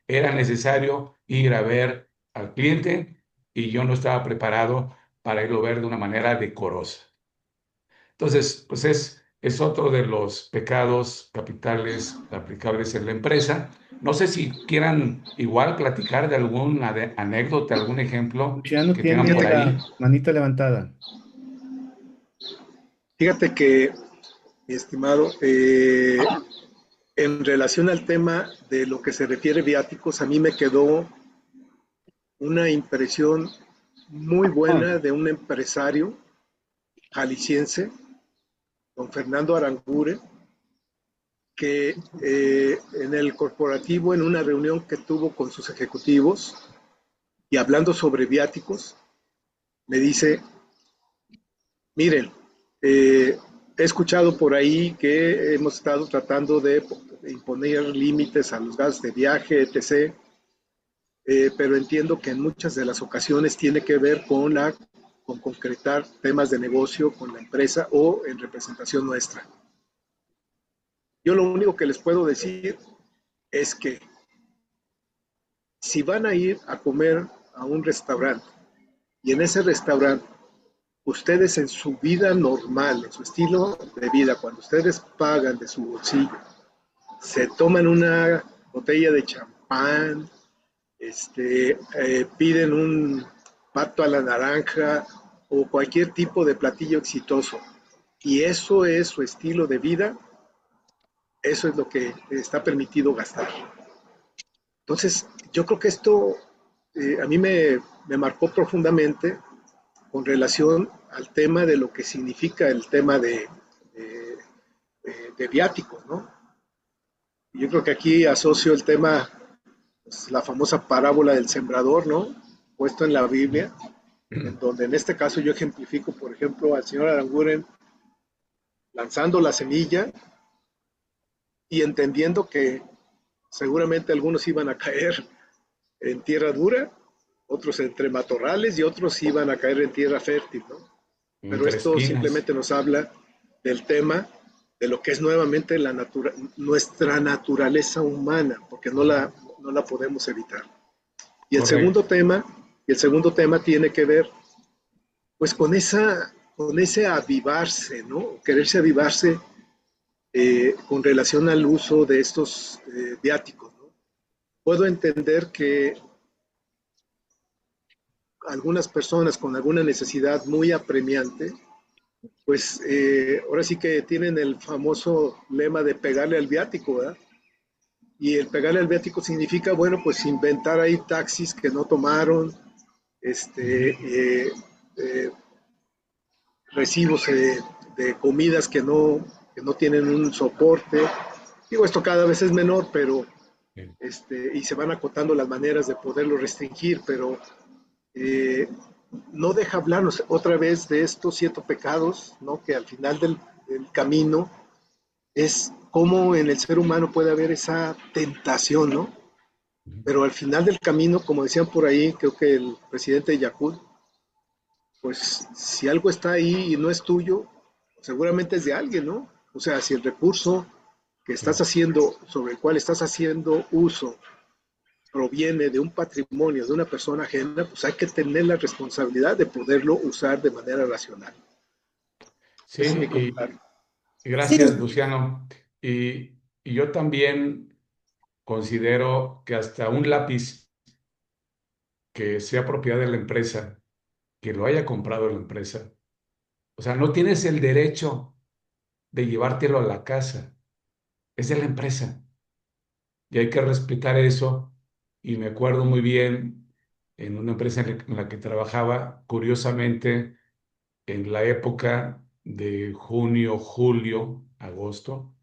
Speaker 1: era necesario ir a ver al cliente y yo no estaba preparado para irlo a ver de una manera decorosa. Entonces, pues es otro de los pecados capitales aplicables en la empresa. No sé si quieran igual platicar de alguna anécdota, algún ejemplo
Speaker 2: Luciano
Speaker 1: que tengan
Speaker 2: tiene
Speaker 1: por
Speaker 2: la
Speaker 1: ahí.
Speaker 2: manita levantada.
Speaker 5: Fíjate que, mi estimado, en relación al tema de lo que se refiere viáticos, a mí me quedó una impresión muy
Speaker 2: Ah,
Speaker 5: buena de un empresario jalisciense, don Fernando Arangure, que en el corporativo, en una reunión que tuvo con sus ejecutivos y hablando sobre viáticos, me dice, miren, he escuchado por ahí que hemos estado tratando de imponer límites a los gastos de viaje, etc., pero entiendo que en muchas de las ocasiones tiene que ver con concretar temas de negocio con la empresa o en representación nuestra. Yo lo único que les puedo decir es que si van a ir a comer a un restaurante y en ese restaurante ustedes en su vida normal, en su estilo de vida, cuando ustedes pagan de su bolsillo, se toman una botella de champán, piden un pato a la naranja o cualquier tipo de platillo exitoso, y eso es su estilo de vida, eso es lo que está permitido gastar. Entonces, yo creo que esto a mí me marcó profundamente con relación al tema de lo que significa el tema de viáticos, ¿no? Yo creo que aquí asocio el tema, pues, la famosa parábola del sembrador, ¿no? Puesto en la Biblia, en donde en este caso yo ejemplifico, por ejemplo, al señor Aranguren lanzando la semilla y entendiendo que seguramente algunos iban a caer en tierra dura, otros entre matorrales y otros iban a caer en tierra fértil, ¿no? Pero
Speaker 1: Entre
Speaker 5: esto
Speaker 1: espinas.
Speaker 5: simplemente nos habla del tema de lo que es nuevamente nuestra naturaleza humana, porque no la podemos evitar. Y
Speaker 1: Correcto.
Speaker 5: el segundo tema tiene que ver pues con ese avivarse, ¿no? Quererse avivarse con relación al uso de estos viáticos, ¿no? Puedo entender que algunas personas con alguna necesidad muy apremiante, pues ahora sí que tienen el famoso lema de pegarle al viático, ¿verdad? Y el pegarle al viático significa, bueno, pues inventar ahí taxis que no tomaron, eh, recibos de comidas que no tienen un soporte. Digo, esto cada vez es menor, pero y se van acotando las maneras de poderlo restringir, pero eh, no deja hablarnos otra vez de estos 7 pecados, ¿no? Que al final del camino es cómo en el ser humano puede haber esa tentación, ¿no? Pero al final del camino, como decían por ahí, creo que el presidente de Yakult, pues si algo está ahí y no es tuyo, seguramente es de alguien, ¿no? O sea, si el recurso que estás haciendo, sobre el cual estás haciendo uso, proviene de un patrimonio de una persona ajena, pues hay que tener la responsabilidad de poderlo usar de manera racional.
Speaker 1: Sí,
Speaker 5: Ese es mi comentario.
Speaker 1: y
Speaker 6: Sí,
Speaker 1: gracias, Luciano. Y yo también considero que hasta un lápiz que sea propiedad de la empresa, que lo haya comprado la empresa, o sea, no tienes el derecho de llevártelo a la casa, es de la empresa. Y hay que respetar eso. Y me acuerdo muy bien en una empresa en la que trabajaba, curiosamente, en la época de junio, julio, agosto,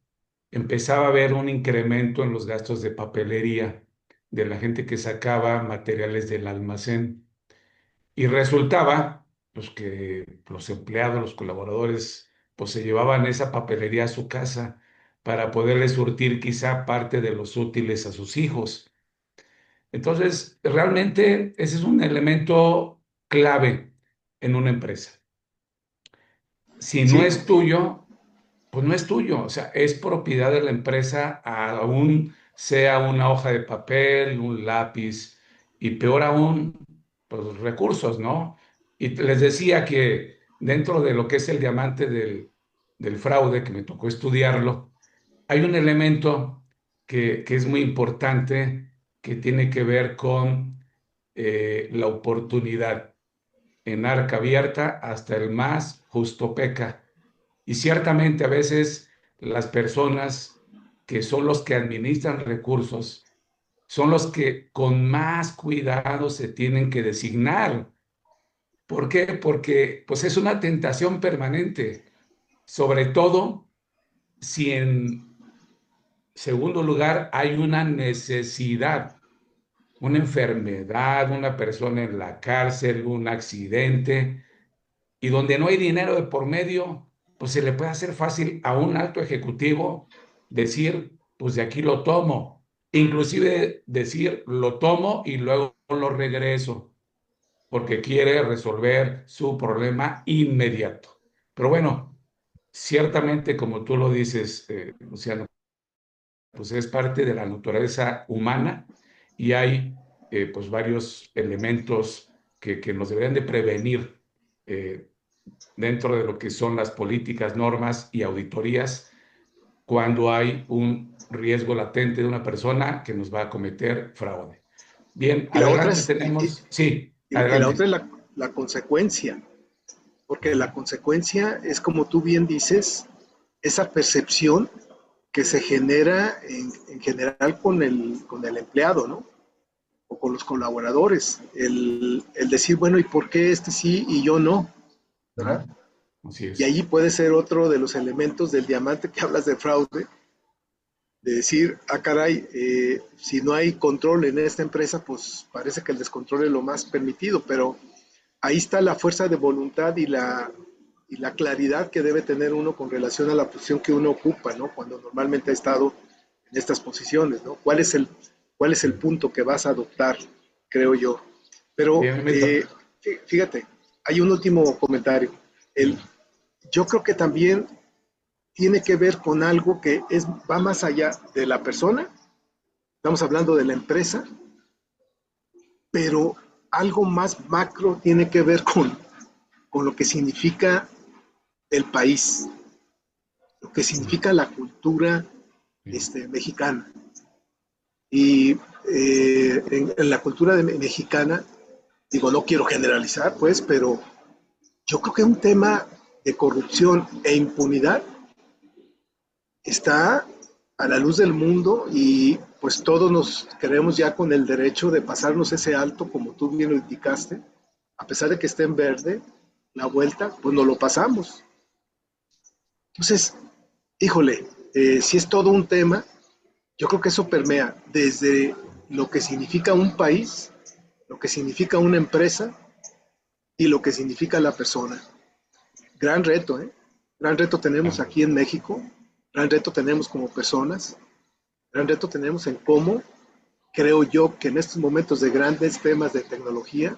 Speaker 1: empezaba a haber un incremento en los gastos de papelería de la gente que sacaba materiales del almacén. Y resultaba, pues, que los empleados, los colaboradores, pues se llevaban esa papelería a su casa para poderle surtir quizá parte de los útiles a sus hijos. Entonces, realmente ese es un elemento clave en una empresa. Si no
Speaker 5: Sí,
Speaker 1: es tuyo, pues no es tuyo, o sea, es propiedad de la empresa, aún sea una hoja de papel, un lápiz y peor aún, pues recursos, ¿no? Y les decía que dentro de lo que es el diamante del fraude, que me tocó estudiarlo, hay un elemento que es muy importante que tiene que ver con la oportunidad. En arca abierta hasta el más justo peca. Y ciertamente a veces las personas que son los que administran recursos son los que con más cuidado se tienen que designar. ¿Por qué? Porque pues es una tentación permanente, sobre todo si en segundo lugar hay una necesidad, una enfermedad, una persona en la cárcel, un accidente, y donde no hay dinero de por medio, pues se le puede hacer fácil a un alto ejecutivo decir, pues de aquí lo tomo, inclusive decir, lo tomo y luego lo regreso, porque quiere resolver su problema inmediato. Pero bueno, ciertamente, como tú lo dices, Luciano, pues es parte de la naturaleza humana y hay pues varios elementos que nos deberían de prevenir dentro de lo que son las políticas, normas y auditorías cuando hay un riesgo latente de una persona que nos va a cometer fraude. Bien,
Speaker 5: y la otra
Speaker 1: adelante
Speaker 5: es,
Speaker 1: tenemos, sí,
Speaker 5: y la otra
Speaker 1: adelante.
Speaker 5: es la consecuencia, porque la consecuencia es, como tú bien dices, esa percepción que se genera en general con el empleado, ¿no? O con los colaboradores. El decir, bueno, ¿y por qué este sí y yo no? ¿Verdad?
Speaker 1: Así
Speaker 5: Y
Speaker 1: es.
Speaker 5: allí puede ser otro de los elementos del diamante que hablas de fraude, de decir, ah, caray, si no hay control en esta empresa, pues parece que el descontrol es lo más permitido, pero ahí está la fuerza de voluntad y la claridad que debe tener uno con relación a la posición que uno ocupa, ¿no? Cuando normalmente ha estado en estas posiciones, ¿no? Cuál es el punto que vas a adoptar, creo yo?
Speaker 1: Sí,
Speaker 5: Pero
Speaker 1: a mí me to-
Speaker 5: fíjate, hay un último comentario. El, yo creo que también tiene que ver con algo que va más allá de la persona, estamos hablando de la empresa, pero algo más macro tiene que ver con lo que significa el país, lo que significa la cultura mexicana. Y en la cultura mexicana, digo, no quiero generalizar, pues, pero yo creo que un tema de corrupción e impunidad está a la luz del mundo y pues todos nos creemos ya con el derecho de pasarnos ese alto, como tú bien lo indicaste, a pesar de que esté en verde, la vuelta, pues nos lo pasamos. Entonces, híjole, si es todo un tema, yo creo que eso permea desde lo que significa un país, lo que significa una empresa y lo que significa la persona. Gran reto, ¿eh? Gran reto tenemos
Speaker 1: ah,
Speaker 5: aquí en México, gran reto tenemos como personas, gran reto tenemos en cómo creo yo que en estos momentos de grandes temas de tecnología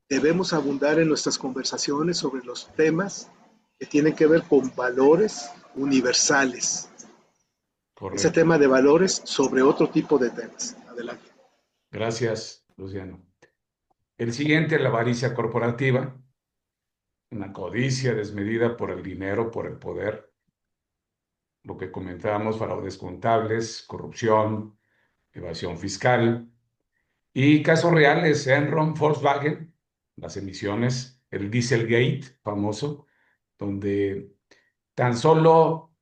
Speaker 5: debemos abundar en nuestras conversaciones sobre los temas que tienen que ver con valores universales. Ese
Speaker 1: correcto.
Speaker 5: tema de valores sobre otro tipo de temas. Adelante.
Speaker 1: Gracias, Luciano. El siguiente, la avaricia corporativa, una codicia desmedida por el dinero, por el poder, lo que comentábamos, fraudes contables, corrupción, evasión fiscal y casos reales, Enron, Volkswagen, las emisiones, el Dieselgate famoso, donde tan solo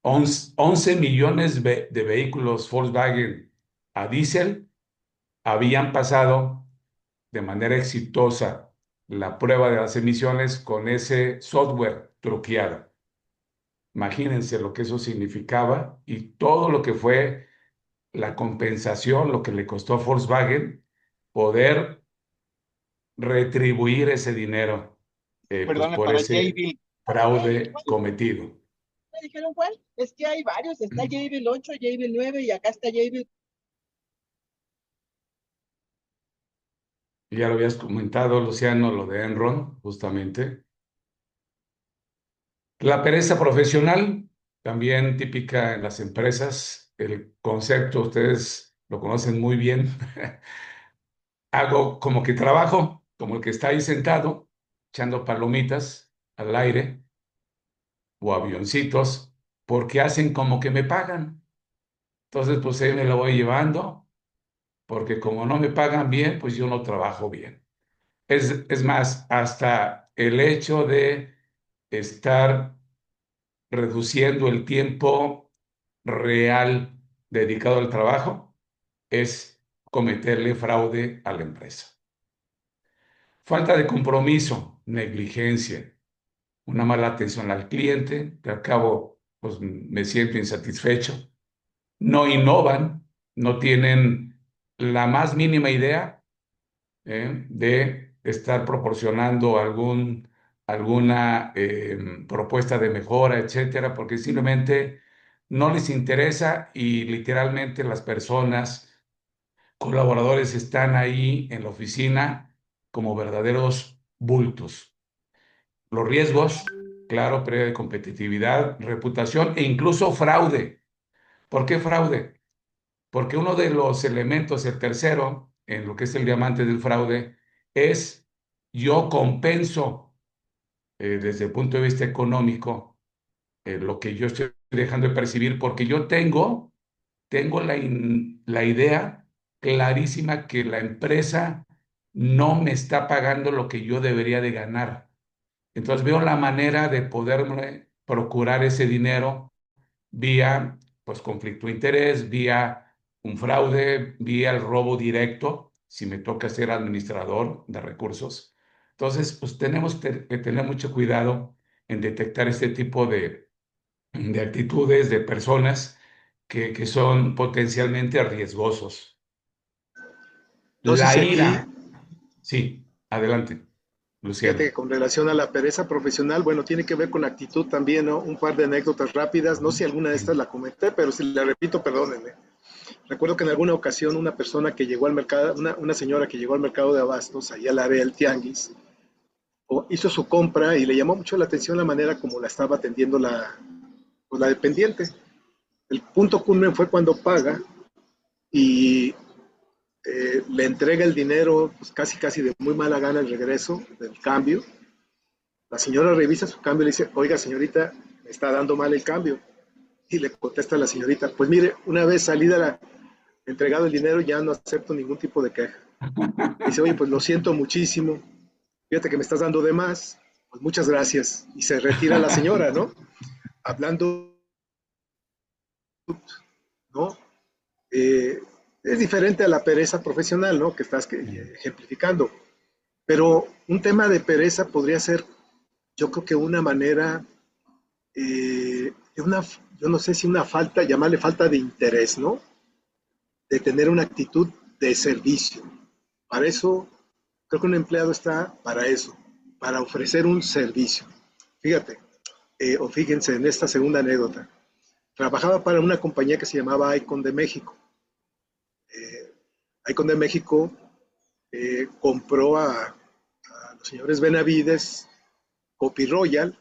Speaker 1: 11 millones de vehículos Volkswagen a diésel habían pasado de manera exitosa la prueba de las emisiones con ese software truqueado. Imagínense lo que eso significaba y todo lo que fue la compensación, lo que le costó a Volkswagen poder retribuir ese dinero, pues
Speaker 7: Perdone,
Speaker 1: por
Speaker 7: para
Speaker 1: ese
Speaker 7: Jabil.
Speaker 1: fraude cometido.
Speaker 8: ¿Me dijeron cuál? Es que hay varios, está Jabil 8, Jabil 9 y acá está Jabil.
Speaker 1: Ya lo habías comentado, Luciano, lo de Enron, justamente. La pereza profesional, también típica en las empresas. El concepto, ustedes lo conocen muy bien. Hago como que trabajo, como el que está ahí sentado, echando palomitas al aire o avioncitos, porque hacen como que me pagan. Entonces, pues ahí me lo voy llevando, porque como no me pagan bien, pues yo no trabajo bien. Es más, hasta el hecho de estar reduciendo el tiempo real dedicado al trabajo es cometerle fraude a la empresa. Falta de compromiso, negligencia, una mala atención al cliente, que al cabo pues, me siento insatisfecho. No innovan, no tienen la más mínima idea de estar proporcionando alguna propuesta de mejora, etcétera, porque simplemente no les interesa y literalmente las personas, colaboradores están ahí en la oficina como verdaderos bultos. Los riesgos, claro, pérdida de competitividad, reputación e incluso fraude. ¿Por qué fraude? Porque uno de los elementos, el tercero, en lo que es el diamante del fraude, es yo compenso desde el punto de vista económico lo que yo estoy dejando de percibir, porque yo tengo la idea clarísima que la empresa no me está pagando lo que yo debería de ganar. Entonces veo la manera de poderme procurar ese dinero vía pues conflicto de interés, vía un fraude, vía el robo directo, si me toca ser administrador de recursos. Entonces, pues tenemos que tener mucho cuidado en detectar este tipo de actitudes de personas que son potencialmente riesgosos.
Speaker 5: No sé
Speaker 1: La
Speaker 5: si aquí,
Speaker 1: ira, sí, adelante,
Speaker 5: fíjate
Speaker 1: Luciano.
Speaker 5: que con relación a la pereza profesional, bueno, tiene que ver con actitud también, ¿no? Un par de anécdotas rápidas, no sé si alguna de estas la comenté, pero si la repito, perdónenme. Recuerdo que en alguna ocasión una persona que llegó al mercado, una señora que llegó al mercado de abastos, ahí al área del tianguis, hizo su compra y le llamó mucho la atención la manera como la estaba atendiendo pues, la dependiente. El punto culmen fue cuando paga y le entrega el dinero, pues casi casi de muy mala gana el regreso del cambio. La señora revisa su cambio y le dice, oiga señorita, me está dando mal el cambio. Y le contesta a la señorita, pues mire, una vez entregado el dinero ya no acepto ningún tipo de queja. Dice, oye, pues lo siento muchísimo, fíjate que me estás dando de más, pues muchas gracias. Y se retira la señora, ¿no? Hablando, ¿no? Eh, es diferente a la pereza profesional, ¿no? Que estás ejemplificando. Pero un tema de pereza podría ser, yo creo que una manera, yo no sé si una falta, llamarle falta de interés, ¿no? De tener una actitud de servicio. Para eso, creo que un empleado está para eso, para ofrecer un servicio. Fíjate, o fíjense en esta segunda anécdota. Trabajaba para una compañía que se llamaba Icon de México. Icon de México compró a los señores Benavides, Copy Royal,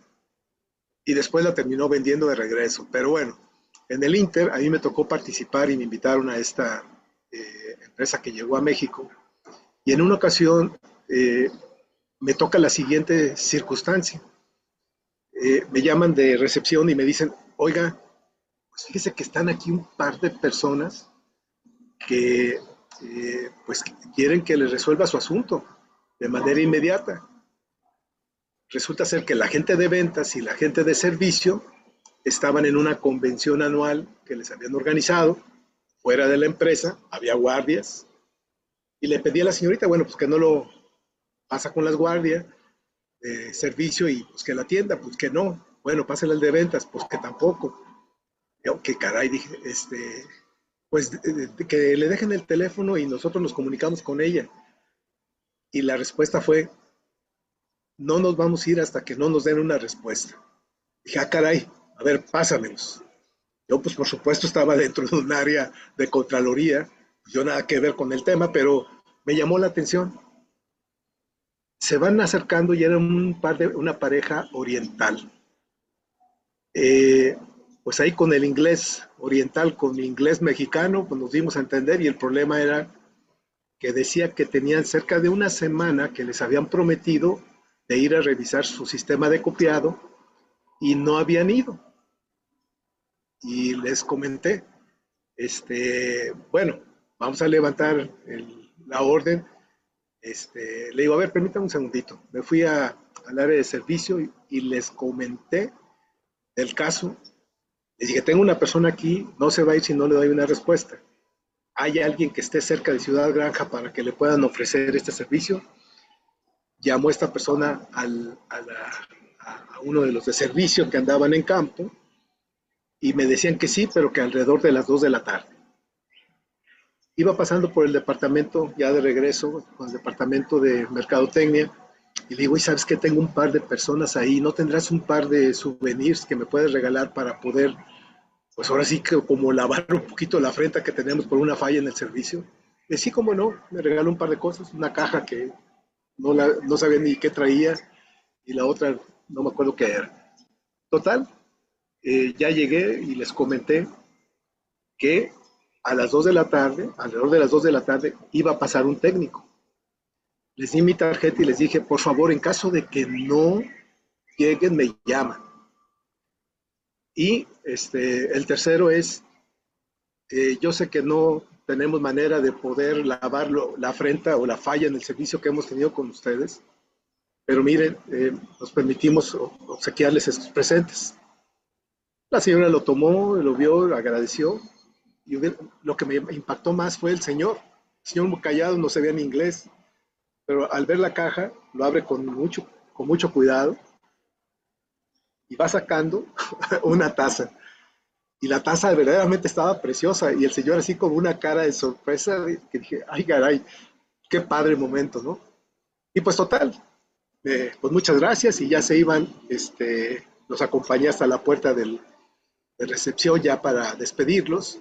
Speaker 5: y después la terminó vendiendo de regreso. Pero bueno, en el Inter a mí me tocó participar y me invitaron a esta empresa que llegó a México. Y en una ocasión me toca la siguiente circunstancia. Me llaman de recepción y me dicen, oiga, pues fíjese que están aquí un par de personas que pues quieren que les resuelva su asunto de manera inmediata. Resulta ser que la gente de ventas y la gente de servicio estaban en una convención anual que les habían organizado fuera de la empresa, había guardias, y le pedí a la señorita, bueno, pues que no lo pasa con las guardias de servicio y pues que la atienda, pues que no, bueno, pásale al de ventas, pues que tampoco. Yo, que caray, dije, pues que le dejen el teléfono y nosotros nos comunicamos con ella. Y la respuesta fue, no nos vamos a ir hasta que no nos den una respuesta. Dije, ah, caray, a ver, pásamelos. Yo, pues por supuesto, estaba dentro de un área de Contraloría, yo nada que ver con el tema, pero me llamó la atención. Se van acercando y era una pareja oriental. Pues ahí con el inglés oriental, con mi inglés mexicano, pues nos dimos a entender y el problema era que decía que tenían cerca de una semana que les habían prometido de ir a revisar su sistema de copiado y no habían ido. Y les comenté, bueno, vamos a levantar la orden. Le digo, a ver, permítame un segundito. Me fui al área de servicio y les comenté del caso. Les dije, tengo una persona aquí, no se va a ir si no le doy una respuesta. ¿Hay alguien que esté cerca de Ciudad Granja para que le puedan ofrecer este servicio? Llamó esta persona a uno de los de servicio que andaban en campo y me decían que sí, pero que alrededor de las 2 de la tarde. Iba pasando por el departamento, ya de regreso, con el departamento de mercadotecnia, y le digo, ¿y sabes qué? Tengo un par de personas ahí, ¿no tendrás un par de souvenirs que me puedes regalar para poder, pues ahora sí que como lavar un poquito la afrenta que tenemos por una falla en el servicio? Y sí, como no, me regaló un par de cosas, una caja que no sabía ni qué traía, y la otra no me acuerdo qué era. Total, ya llegué y les comenté que a las 2 de la tarde, alrededor de las 2 de la tarde, iba a pasar un técnico. Les di mi tarjeta y les dije, por favor, en caso de que no lleguen, me llaman. Y el tercero es, yo sé que no tenemos manera de poder lavar la afrenta o la falla en el servicio que hemos tenido con ustedes, pero miren, nos permitimos obsequiarles estos presentes. La señora lo tomó, lo vio, lo agradeció. Y lo que me impactó más fue el señor. El señor muy callado, no sabía ni inglés, pero al ver la caja, lo abre con mucho cuidado y va sacando una taza. Y la taza verdaderamente estaba preciosa y el señor así con una cara de sorpresa que dije, ay caray, qué padre momento, ¿no? Y pues total, pues muchas gracias y ya se iban, los acompañé hasta la puerta de recepción ya para despedirlos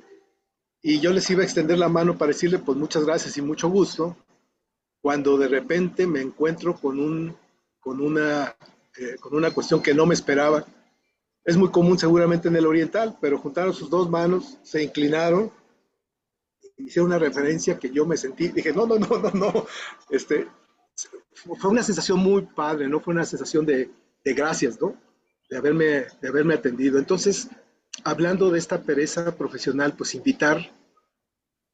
Speaker 5: y yo les iba a extender la mano para decirle pues muchas gracias y mucho gusto, cuando de repente me encuentro con una cuestión que no me esperaba. Es muy común seguramente en el oriental, pero juntaron sus dos manos, se inclinaron, hicieron una referencia que yo me sentí, dije, no, no, no, no, no, fue una sensación muy padre, ¿no? Fue una sensación de gracias, ¿no? De haberme atendido. Entonces, hablando de esta pereza profesional, pues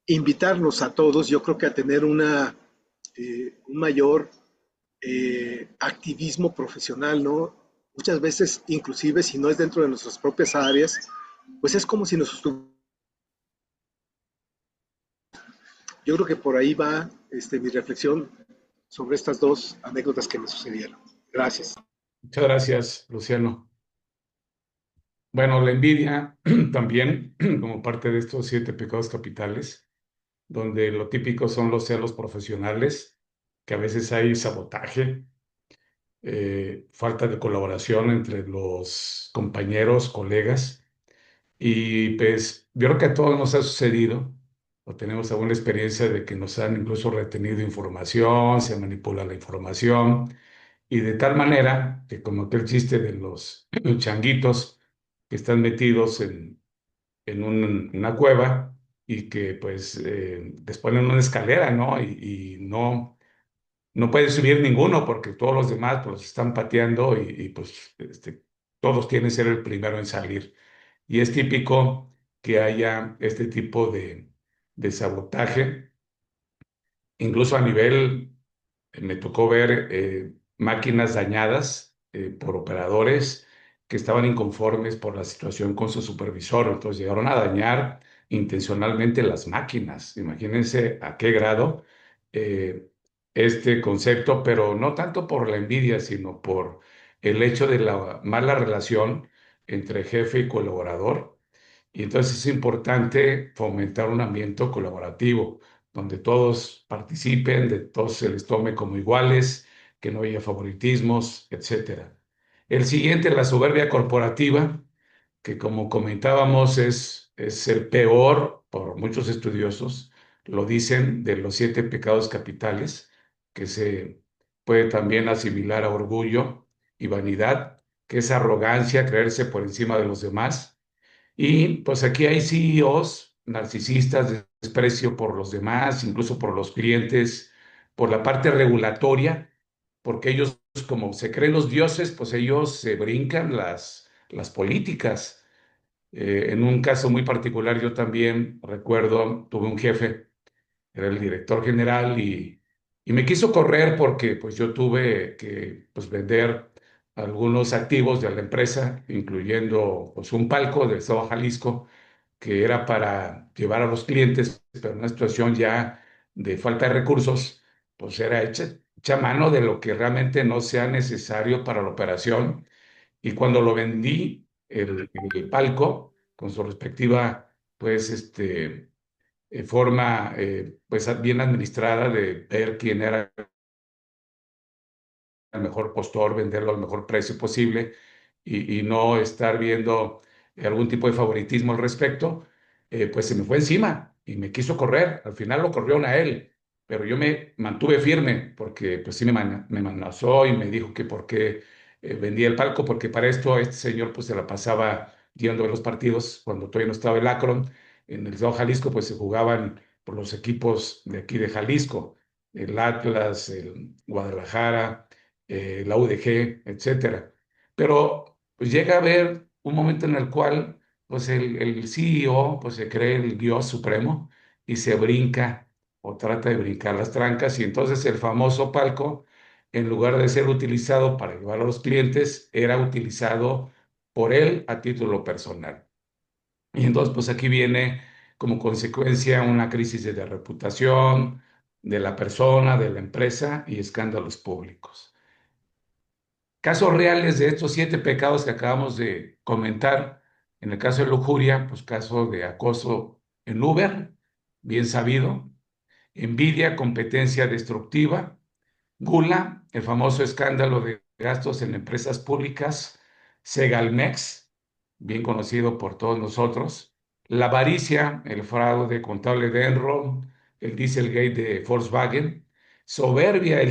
Speaker 5: invitarnos a todos, yo creo que a tener un mayor activismo profesional, ¿no? Muchas veces, inclusive si no es dentro de nuestras propias áreas, pues es como si nos estuviéramos. Yo creo que por ahí va mi reflexión sobre estas dos anécdotas que me sucedieron. Gracias.
Speaker 1: Muchas gracias, Luciano. Bueno, la envidia también, como parte de estos 7 pecados capitales, donde lo típico son los celos profesionales, que a veces hay sabotaje, falta de colaboración entre los compañeros, colegas, y pues yo creo que a todos nos ha sucedido, o tenemos alguna experiencia de que nos han incluso retenido información, se manipula la información, y de tal manera que como aquel chiste de los changuitos que están metidos en una cueva y que pues les ponen una escalera, ¿no? Y no puede subir ninguno porque todos los demás pues los están pateando pues todos quieren ser el primero en salir. Y es típico que haya este tipo de sabotaje, incluso a nivel, me tocó ver máquinas dañadas por operadores que estaban inconformes por la situación con su supervisor, entonces llegaron a dañar intencionalmente las máquinas. Imagínense a qué grado eh, este concepto, pero no tanto por la envidia, sino por el hecho de la mala relación entre jefe y colaborador. Y entonces es importante fomentar un ambiente colaborativo, donde todos participen, de todos se les tome como iguales, que no haya favoritismos, etcétera. El siguiente, la soberbia corporativa, que como comentábamos es el peor por muchos estudiosos, lo dicen, de los 7 pecados capitales, que se puede también asimilar a orgullo y vanidad, que es arrogancia, creerse por encima de los demás. Y pues aquí hay CEOs narcisistas, desprecio por los demás, incluso por los clientes, por la parte regulatoria, porque ellos, como se creen los dioses, pues ellos se brincan las políticas. En un caso muy particular, yo también recuerdo, tuve un jefe, era el director general, y me quiso correr porque pues yo tuve que pues, vender algunos activos de la empresa, incluyendo pues, un palco del Estado de Jalisco, que era para llevar a los clientes, pero en una situación ya de falta de recursos, pues era hecha mano de lo que realmente no sea necesario para la operación. Y cuando lo vendí, el palco, con su respectiva, pues, forma, pues, bien administrada de ver quién era al mejor postor, venderlo al mejor precio posible y no estar viendo algún tipo de favoritismo al respecto, pues se me fue encima y me quiso correr. Al final lo corrieron a él, pero yo me mantuve firme porque pues sí me amenazó y me dijo que por qué vendía el palco, porque para esto este señor pues se la pasaba yendo a los partidos cuando todavía no estaba el Akron. En el Estado de Jalisco pues se jugaban por los equipos de aquí de Jalisco, el Atlas, el Guadalajara, la UDG, etcétera. Pero pues llega a haber un momento en el cual pues el CEO pues se cree el Dios supremo y se brinca o trata de brincar las trancas y entonces el famoso palco, en lugar de ser utilizado para llevar a los clientes, era utilizado por él a título personal. Y entonces, pues aquí viene como consecuencia una crisis de reputación de la persona, de la empresa y escándalos públicos. Casos reales de estos 7 pecados que acabamos de comentar. En el caso de lujuria, pues caso de acoso en Uber, bien sabido. Envidia, competencia destructiva. Gula, el famoso escándalo de gastos en empresas públicas. Segalmex, bien conocido por todos nosotros. La avaricia, el fraude contable de Enron, el Dieselgate de Volkswagen. Soberbia,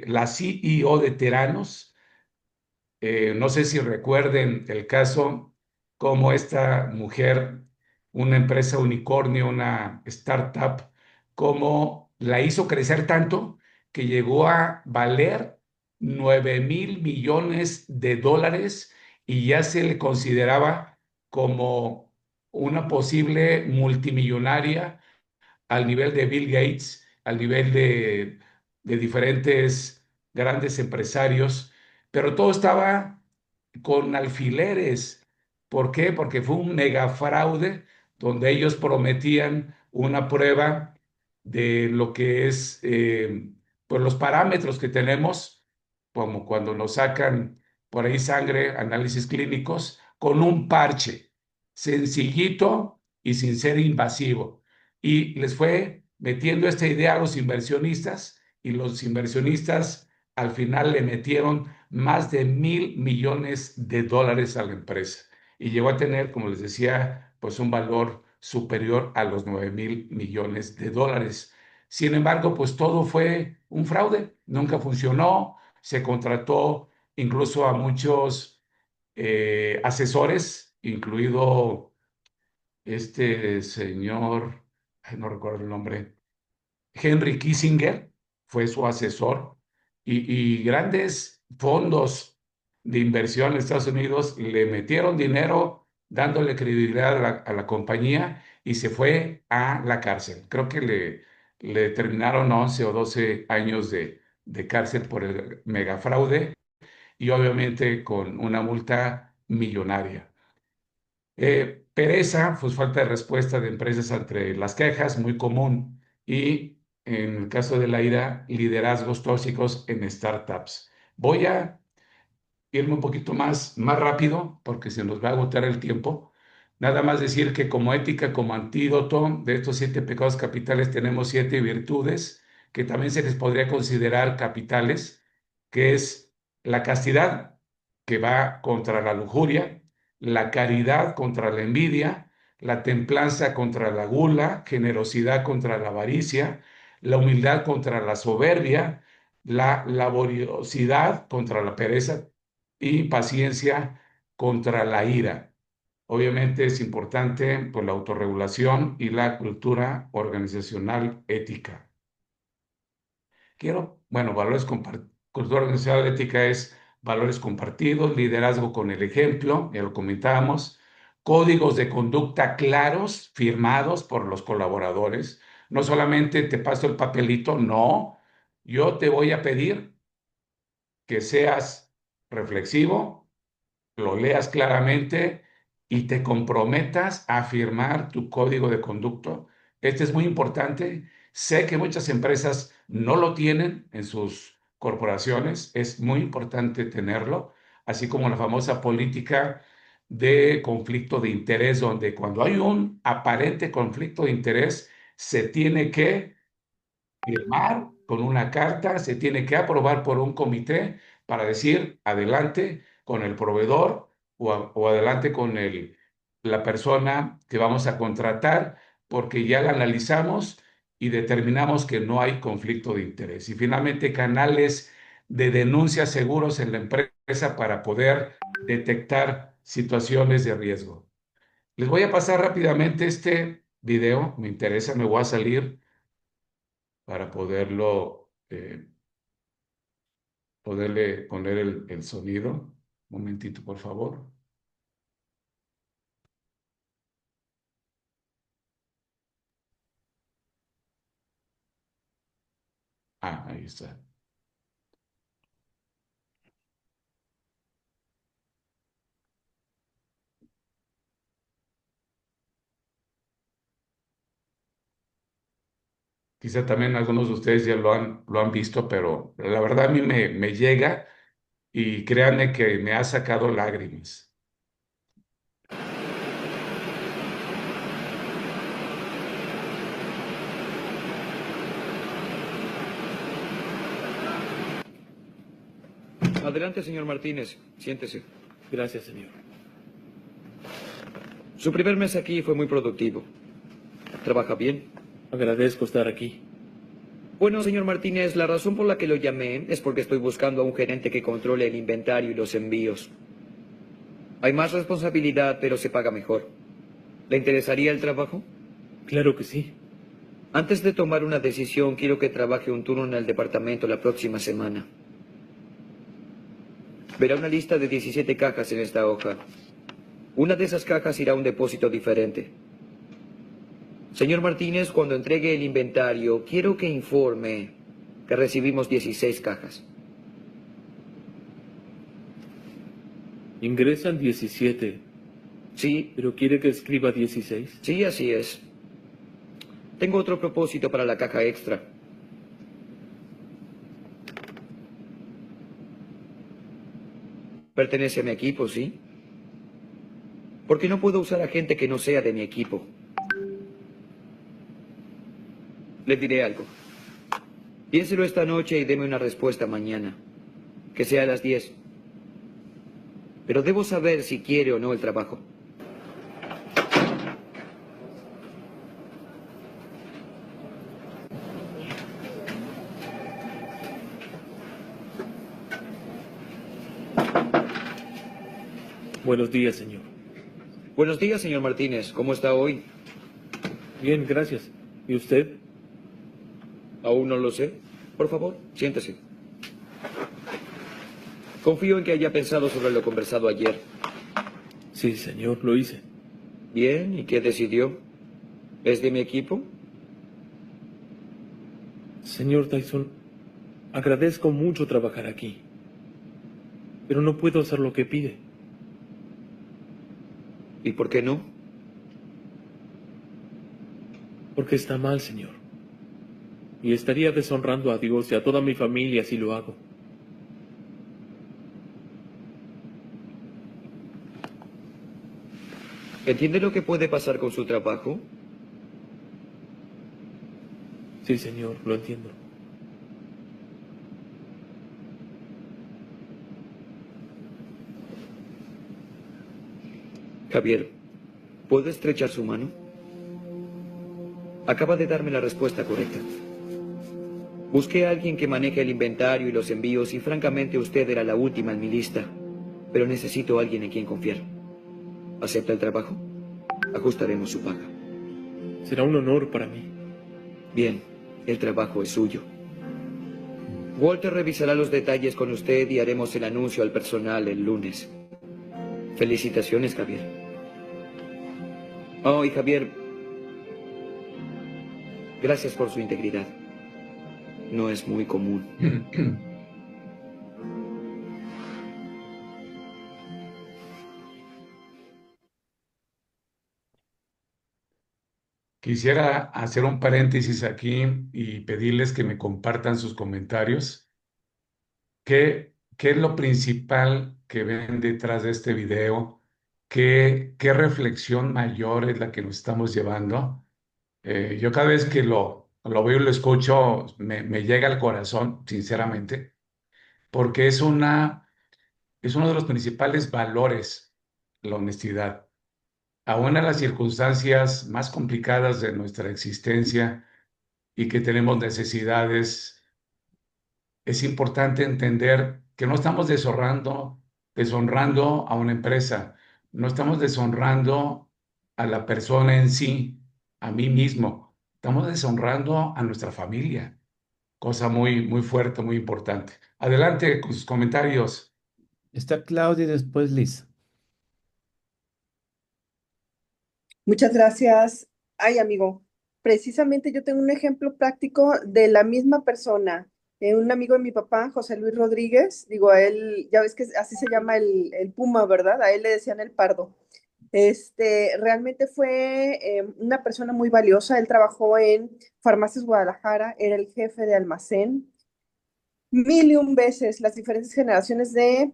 Speaker 1: la CEO de Teranos. No sé si recuerden el caso, como esta mujer, una empresa unicornio, una startup, como la hizo crecer tanto que llegó a valer 9.000 millones de dólares y ya se le consideraba como una posible multimillonaria al nivel de Bill Gates, al nivel de diferentes grandes empresarios, pero todo estaba con alfileres. ¿Por qué? Porque fue un mega fraude donde ellos prometían una prueba de lo que es pues los parámetros que tenemos, como cuando nos sacan por ahí sangre, análisis clínicos, con un parche sencillito y sin ser invasivo. Y les fue metiendo esta idea a los inversionistas y los inversionistas al final le metieron más de 1.000 millones de dólares a la empresa y llegó a tener, como les decía, pues un valor superior a los 9.000 millones de dólares. Sin embargo, pues todo fue un fraude, nunca funcionó, se contrató incluso a muchos asesores, incluido este señor, ay, no recuerdo el nombre, Henry Kissinger fue su asesor y grandes fondos de inversión en Estados Unidos le metieron dinero dándole credibilidad a la compañía y se fue a la cárcel. Creo que le terminaron 11 o 12 años de cárcel por el megafraude y obviamente con una multa millonaria. Pereza, pues falta de respuesta de empresas ante las quejas, muy común. Y en el caso de la ira, liderazgos tóxicos en startups. Voy a irme un poquito más rápido porque se nos va a agotar el tiempo. Nada más decir que como ética, como antídoto de estos 7 pecados capitales, tenemos 7 virtudes que también se les podría considerar capitales, que es la castidad, que va contra la lujuria, la caridad contra la envidia, la templanza contra la gula, generosidad contra la avaricia, la humildad contra la soberbia, la laboriosidad contra la pereza y paciencia contra la ira. Obviamente es importante pues, la autorregulación y la cultura organizacional ética. Bueno, cultura organizacional ética es valores compartidos, liderazgo con el ejemplo, ya lo comentábamos, códigos de conducta claros, firmados por los colaboradores. No solamente te paso el papelito, no, yo te voy a pedir que seas reflexivo, lo leas claramente y te comprometas a firmar tu código de conducta. Este es muy importante. Sé que muchas empresas no lo tienen en sus corporaciones. Es muy importante tenerlo, así como la famosa política de conflicto de interés, donde cuando hay un aparente conflicto de interés, se tiene que firmar con una carta, se tiene que aprobar por un comité para decir adelante con el proveedor o adelante con la persona que vamos a contratar, porque ya la analizamos y determinamos que no hay conflicto de interés. Y finalmente, canales de denuncia seguros en la empresa para poder detectar situaciones de riesgo. Les voy a pasar rápidamente este video, me interesa, me voy a salir para poderle poner el sonido. Un momentito, por favor. Ah, ahí está. Quizá también algunos de ustedes ya lo han visto, pero la verdad a mí me llega y créanme que me ha sacado lágrimas.
Speaker 9: Adelante, señor Martínez. Siéntese.
Speaker 10: Gracias, señor.
Speaker 9: Su primer mes aquí fue muy productivo. ¿Trabaja bien?
Speaker 10: Agradezco estar aquí.
Speaker 9: Bueno, señor Martínez, la razón por la que lo llamé es porque estoy buscando a un gerente que controle el inventario y los envíos. Hay más responsabilidad, pero se paga mejor. ¿Le interesaría el trabajo?
Speaker 10: Claro que sí.
Speaker 9: Antes de tomar una decisión, quiero que trabaje un turno en el departamento la próxima semana. Verá una lista de 17 cajas en esta hoja. Una de esas cajas irá a un depósito diferente. Señor Martínez, cuando entregue el inventario, quiero que informe que recibimos 16 cajas.
Speaker 10: Ingresan 17.
Speaker 9: Sí.
Speaker 10: ¿Pero quiere que escriba 16?
Speaker 9: Sí, así es. Tengo otro propósito para la caja extra. Pertenece a mi equipo, ¿sí? Porque no puedo usar a gente que no sea de mi equipo. Le diré algo. Piénselo esta noche y deme una respuesta mañana. Que sea a las 10. Pero debo saber si quiere o no el trabajo.
Speaker 10: Buenos días, señor.
Speaker 9: Buenos días, señor Martínez. ¿Cómo está hoy?
Speaker 10: Bien, gracias. ¿Y usted?
Speaker 9: Aún no lo sé. Por favor, siéntese. Confío en que haya pensado sobre lo conversado ayer.
Speaker 10: Sí, señor, lo hice.
Speaker 9: Bien, ¿y qué decidió? ¿Es de mi equipo?
Speaker 10: Señor Tyson, agradezco mucho trabajar aquí. Pero no puedo hacer lo que pide.
Speaker 9: ¿Y por qué no?
Speaker 10: Porque está mal, señor. Y estaría deshonrando a Dios y a toda mi familia si lo hago.
Speaker 9: ¿Entiende lo que puede pasar con su trabajo?
Speaker 10: Sí, señor, lo entiendo.
Speaker 9: Javier, ¿puede estrechar su mano? Acaba de darme la respuesta correcta. Busqué a alguien que maneje el inventario y los envíos y francamente usted era la última en mi lista. Pero necesito a alguien en quien confiar. ¿Acepta el trabajo? Ajustaremos su paga.
Speaker 10: Será un honor para mí.
Speaker 9: Bien, el trabajo es suyo. Walter revisará los detalles con usted y haremos el anuncio al personal el lunes. Felicitaciones, Javier. Oh, y Javier, gracias por su integridad. No es muy común.
Speaker 1: Quisiera hacer un paréntesis aquí y pedirles que me compartan sus comentarios. ¿Qué es lo principal que ven detrás de este video? ¿Qué reflexión mayor es la que nos estamos llevando? Yo cada vez que lo veo y lo escucho, me llega al corazón, sinceramente, porque es uno de los principales valores, la honestidad. Aún en las circunstancias más complicadas de nuestra existencia y que tenemos necesidades, es importante entender que no estamos deshonrando a una empresa, no estamos deshonrando a la persona en sí, a mí mismo, estamos deshonrando a nuestra familia, cosa muy fuerte, muy importante. Adelante con sus comentarios.
Speaker 2: Está Claudia y después Liz.
Speaker 8: Muchas gracias. Ay, amigo, precisamente yo tengo un ejemplo práctico de la misma persona. Un amigo de mi papá, José Luis Rodríguez, digo, a él, ya ves que así se llama el Puma, ¿verdad? A él le decían el Pardo. Realmente fue una persona muy valiosa. Él trabajó en Farmacias Guadalajara, era el jefe de almacén. Mil y un veces las diferentes generaciones de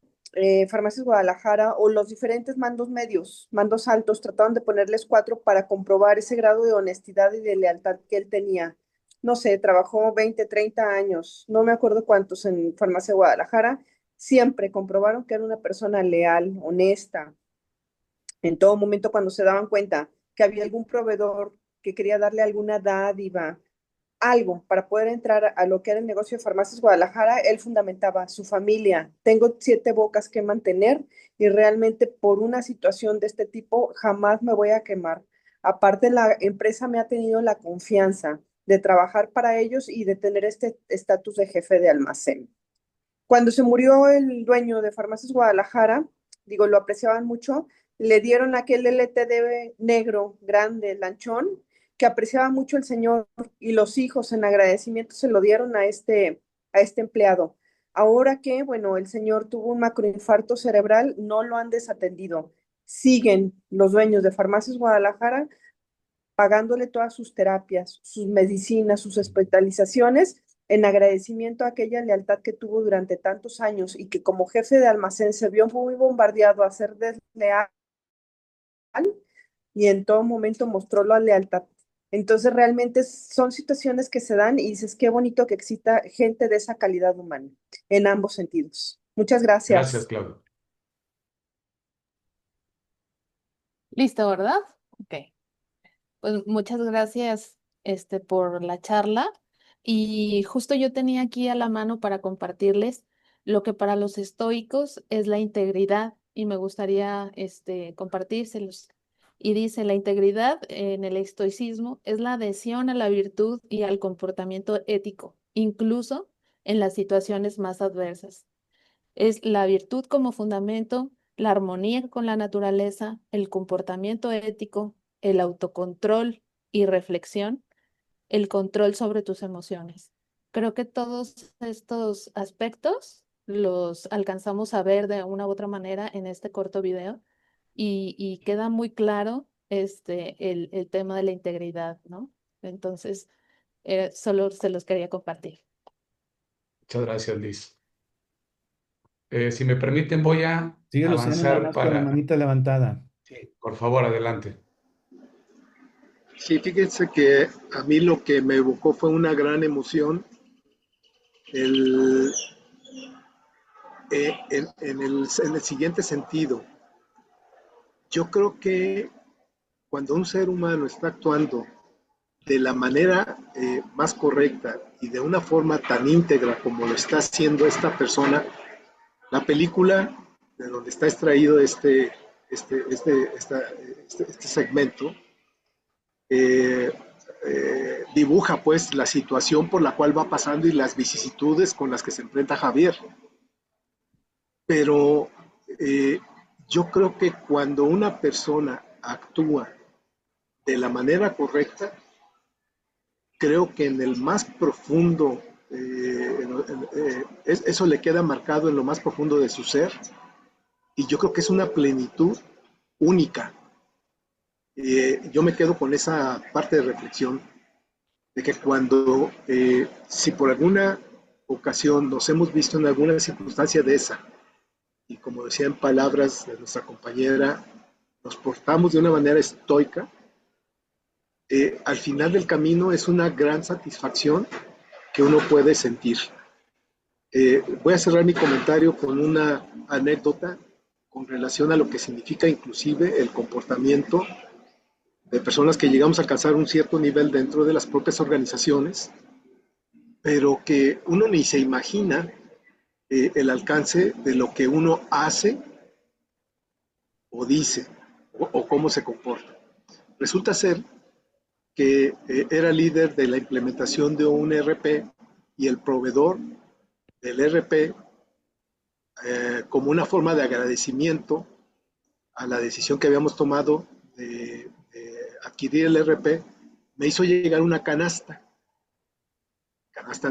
Speaker 8: Farmacias Guadalajara o los diferentes mandos medios, mandos altos, trataron de ponerles cuatro para comprobar ese grado de honestidad y de lealtad que él tenía. No sé, trabajó 20, 30 años, no me acuerdo cuántos en Farmacia Guadalajara. Siempre comprobaron que era una persona leal, honesta. En todo momento, cuando se daban cuenta que había algún proveedor que quería darle alguna dádiva, algo para poder entrar a lo que era el negocio de Farmacias Guadalajara, él fundamentaba su familia. Tengo 7 bocas que mantener y realmente por una situación de este tipo jamás me voy a quemar. Aparte, la empresa me ha tenido la confianza de trabajar para ellos y de tener este estatus de jefe de almacén. Cuando se murió el dueño de Farmacias Guadalajara, digo, lo apreciaban mucho, le dieron aquel LTD negro, grande, lanchón, que apreciaba mucho el señor y los hijos en agradecimiento se lo dieron a este empleado. Ahora que, bueno, el señor tuvo un macroinfarto cerebral, no lo han desatendido. Siguen los dueños de Farmacias Guadalajara pagándole todas sus terapias, sus medicinas, sus hospitalizaciones, en agradecimiento a aquella lealtad que tuvo durante tantos años y que como jefe de almacén se vio muy bombardeado a ser desleal y en todo momento mostró la lealtad. Entonces realmente son situaciones que se dan y dices, qué bonito que exista gente de esa calidad humana en ambos sentidos. Muchas
Speaker 1: Gracias,
Speaker 8: gracias.
Speaker 1: Claudio.
Speaker 11: Listo, ¿verdad? Ok. Pues muchas gracias, por la charla. Y justo yo tenía aquí a la mano para compartirles lo que para los estoicos es la integridad y me gustaría, compartírselos. Y dice, la integridad en el estoicismo es la adhesión a la virtud y al comportamiento ético, incluso en las situaciones más adversas. Es la virtud como fundamento, la armonía con la naturaleza, el comportamiento ético, el autocontrol y reflexión, el control sobre tus emociones. Creo que todos estos aspectos los alcanzamos a ver de una u otra manera en este corto video y queda muy claro el tema de la integridad, ¿no? Entonces, solo se los quería compartir.
Speaker 1: Muchas gracias, Liz. Si me permiten, voy a
Speaker 2: Sigue Luciano nada
Speaker 1: avanzar
Speaker 2: más con la
Speaker 1: para...
Speaker 2: manita levantada.
Speaker 1: Sí, por favor, adelante.
Speaker 5: Sí, fíjense que a mí lo que me evocó fue una gran emoción el, en el siguiente sentido. Yo creo que cuando un ser humano está actuando de la manera más correcta y de una forma tan íntegra como lo está haciendo esta persona, la película de donde está extraído este segmento dibuja pues la situación por la cual va pasando y las vicisitudes con las que se enfrenta Javier. Pero yo creo que cuando una persona actúa de la manera correcta, creo que en el más profundo, eso le queda marcado en lo más profundo de su ser, y yo creo que es una plenitud única. Yo me quedo con esa parte de reflexión, de que cuando, si por alguna ocasión nos hemos visto en alguna circunstancia de esa, y como decía en palabras de nuestra compañera, nos portamos de una manera estoica, al final del camino es una gran satisfacción que uno puede sentir. Voy a cerrar mi comentario con una anécdota con relación a lo que significa inclusive el comportamiento de personas que llegamos a alcanzar un cierto nivel dentro de las propias organizaciones, pero que uno ni se imagina el alcance de lo que uno hace o dice o cómo se comporta. Resulta ser que era líder de la implementación de un ERP y el proveedor del ERP, como una forma de agradecimiento a la decisión que habíamos tomado de adquirir el ERP, me hizo llegar una canasta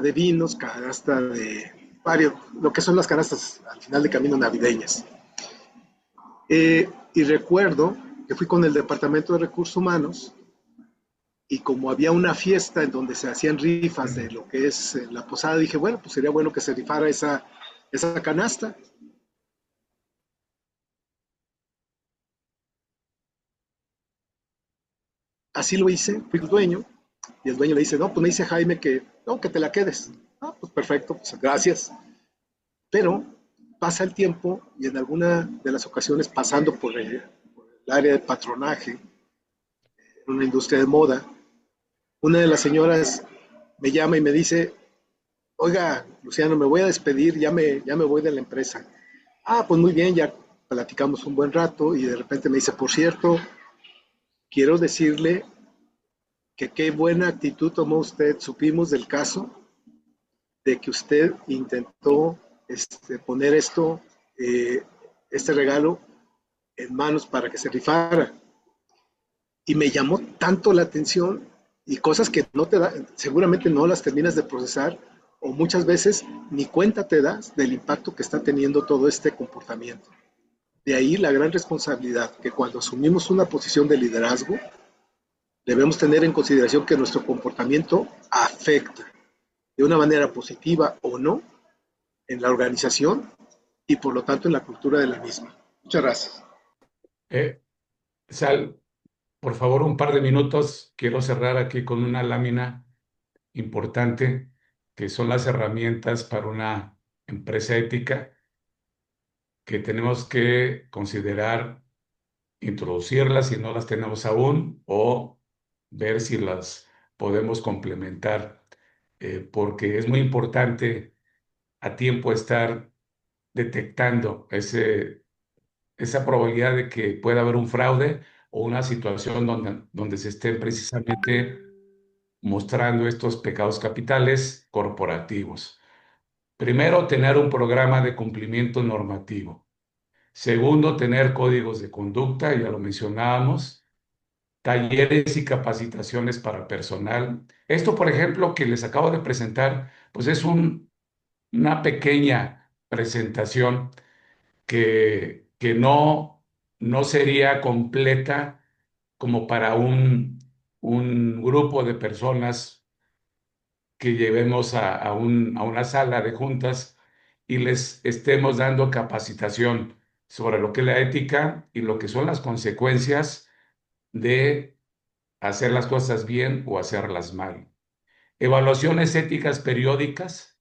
Speaker 5: de vinos, canasta de varios, lo que son las canastas al final de camino navideñas. Y recuerdo porque fui con el Departamento de Recursos Humanos y como había una fiesta en donde se hacían rifas de lo que es la posada, dije, bueno, pues sería bueno que se rifara esa canasta. Así lo hice, fui el dueño, y el dueño le dice, no, pues me dice Jaime que, no, que te la quedes. Ah, pues perfecto, pues gracias. Pero pasa el tiempo y en alguna de las ocasiones pasando por el área de patronaje, en una industria de moda, una de las señoras me llama y me dice, oiga, Luciano, me voy a despedir, ya me voy de la empresa. Ah, pues muy bien, ya platicamos un buen rato y de repente me dice, por cierto, quiero decirle que qué buena actitud tomó usted. Supimos del caso de que usted intentó poner este regalo en manos para que se rifara. Y me llamó tanto la atención y cosas que no te da, seguramente no las terminas de procesar o muchas veces ni cuenta te das del impacto que está teniendo todo este comportamiento. De ahí la gran responsabilidad que cuando asumimos una posición de liderazgo debemos tener en consideración que nuestro comportamiento afecta de una manera positiva o no en la organización y por lo tanto en la cultura de la misma. Muchas gracias.
Speaker 1: Sal, por favor, un par de minutos. Quiero cerrar aquí con una lámina importante que son las herramientas para una empresa ética que tenemos que considerar introducirlas si no las tenemos aún o ver si las podemos complementar, porque es muy importante a tiempo estar detectando esa probabilidad de que pueda haber un fraude o una situación donde se estén precisamente mostrando estos pecados capitales corporativos. Primero, tener un programa de cumplimiento normativo. Segundo, tener códigos de conducta, ya lo mencionábamos, talleres y capacitaciones para personal. Esto, por ejemplo, que les acabo de presentar, pues es una pequeña presentación que no sería completa como para un grupo de personas que llevemos a una sala de juntas y les estemos dando capacitación sobre lo que es la ética y lo que son las consecuencias de hacer las cosas bien o hacerlas mal. Evaluaciones éticas periódicas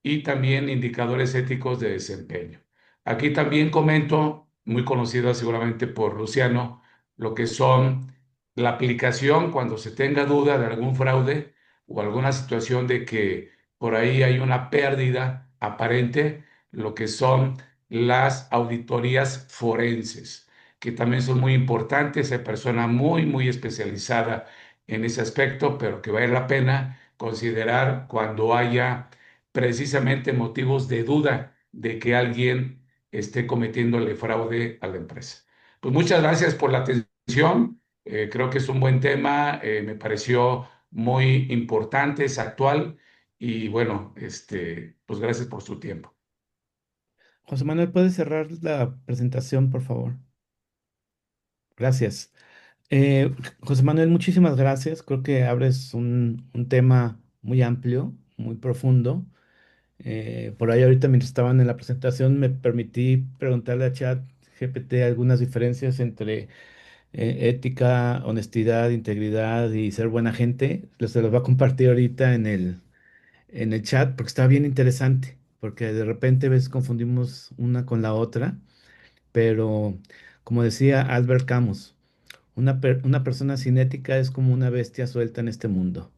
Speaker 1: y también indicadores éticos de desempeño. Aquí también comento, muy conocida seguramente por Luciano, lo que son la aplicación cuando se tenga duda de algún fraude o alguna situación de que por ahí hay una pérdida aparente, lo que son las auditorías forenses, que también son muy importantes. Hay persona muy especializada en ese aspecto, pero que vale la pena considerar cuando haya precisamente motivos de duda de que alguien esté cometiéndole fraude a la empresa. Pues muchas gracias por la atención. Creo que es un buen tema, me pareció muy importante, es actual y bueno, pues gracias por su tiempo.
Speaker 2: José Manuel, ¿puedes cerrar la presentación, por favor? Gracias. José Manuel, muchísimas gracias. Creo que abres un tema muy amplio, muy profundo. Por ahí ahorita mientras estaban en la presentación me permití preguntarle a ChatGPT algunas diferencias entre ética, honestidad, integridad y ser buena gente. Se los voy a compartir ahorita en el chat porque está bien interesante, porque de repente a veces confundimos una con la otra, pero como decía Albert Camus, una persona sin ética es como una bestia suelta en este mundo.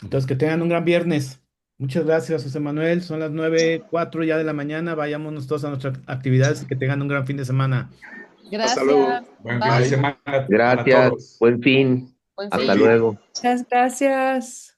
Speaker 2: Entonces, que tengan un gran viernes. Muchas gracias, José Manuel. Son las 9:04 ya de la mañana. Vayámonos todos a nuestras actividades y que tengan un gran fin de semana.
Speaker 5: Hasta luego.
Speaker 11: Gracias.
Speaker 1: Buen fin de
Speaker 11: Bye.
Speaker 1: semana para
Speaker 12: Gracias,
Speaker 1: todos.
Speaker 12: buen fin.
Speaker 11: Buen
Speaker 12: Hasta
Speaker 11: fin.
Speaker 12: luego.
Speaker 6: Muchas gracias.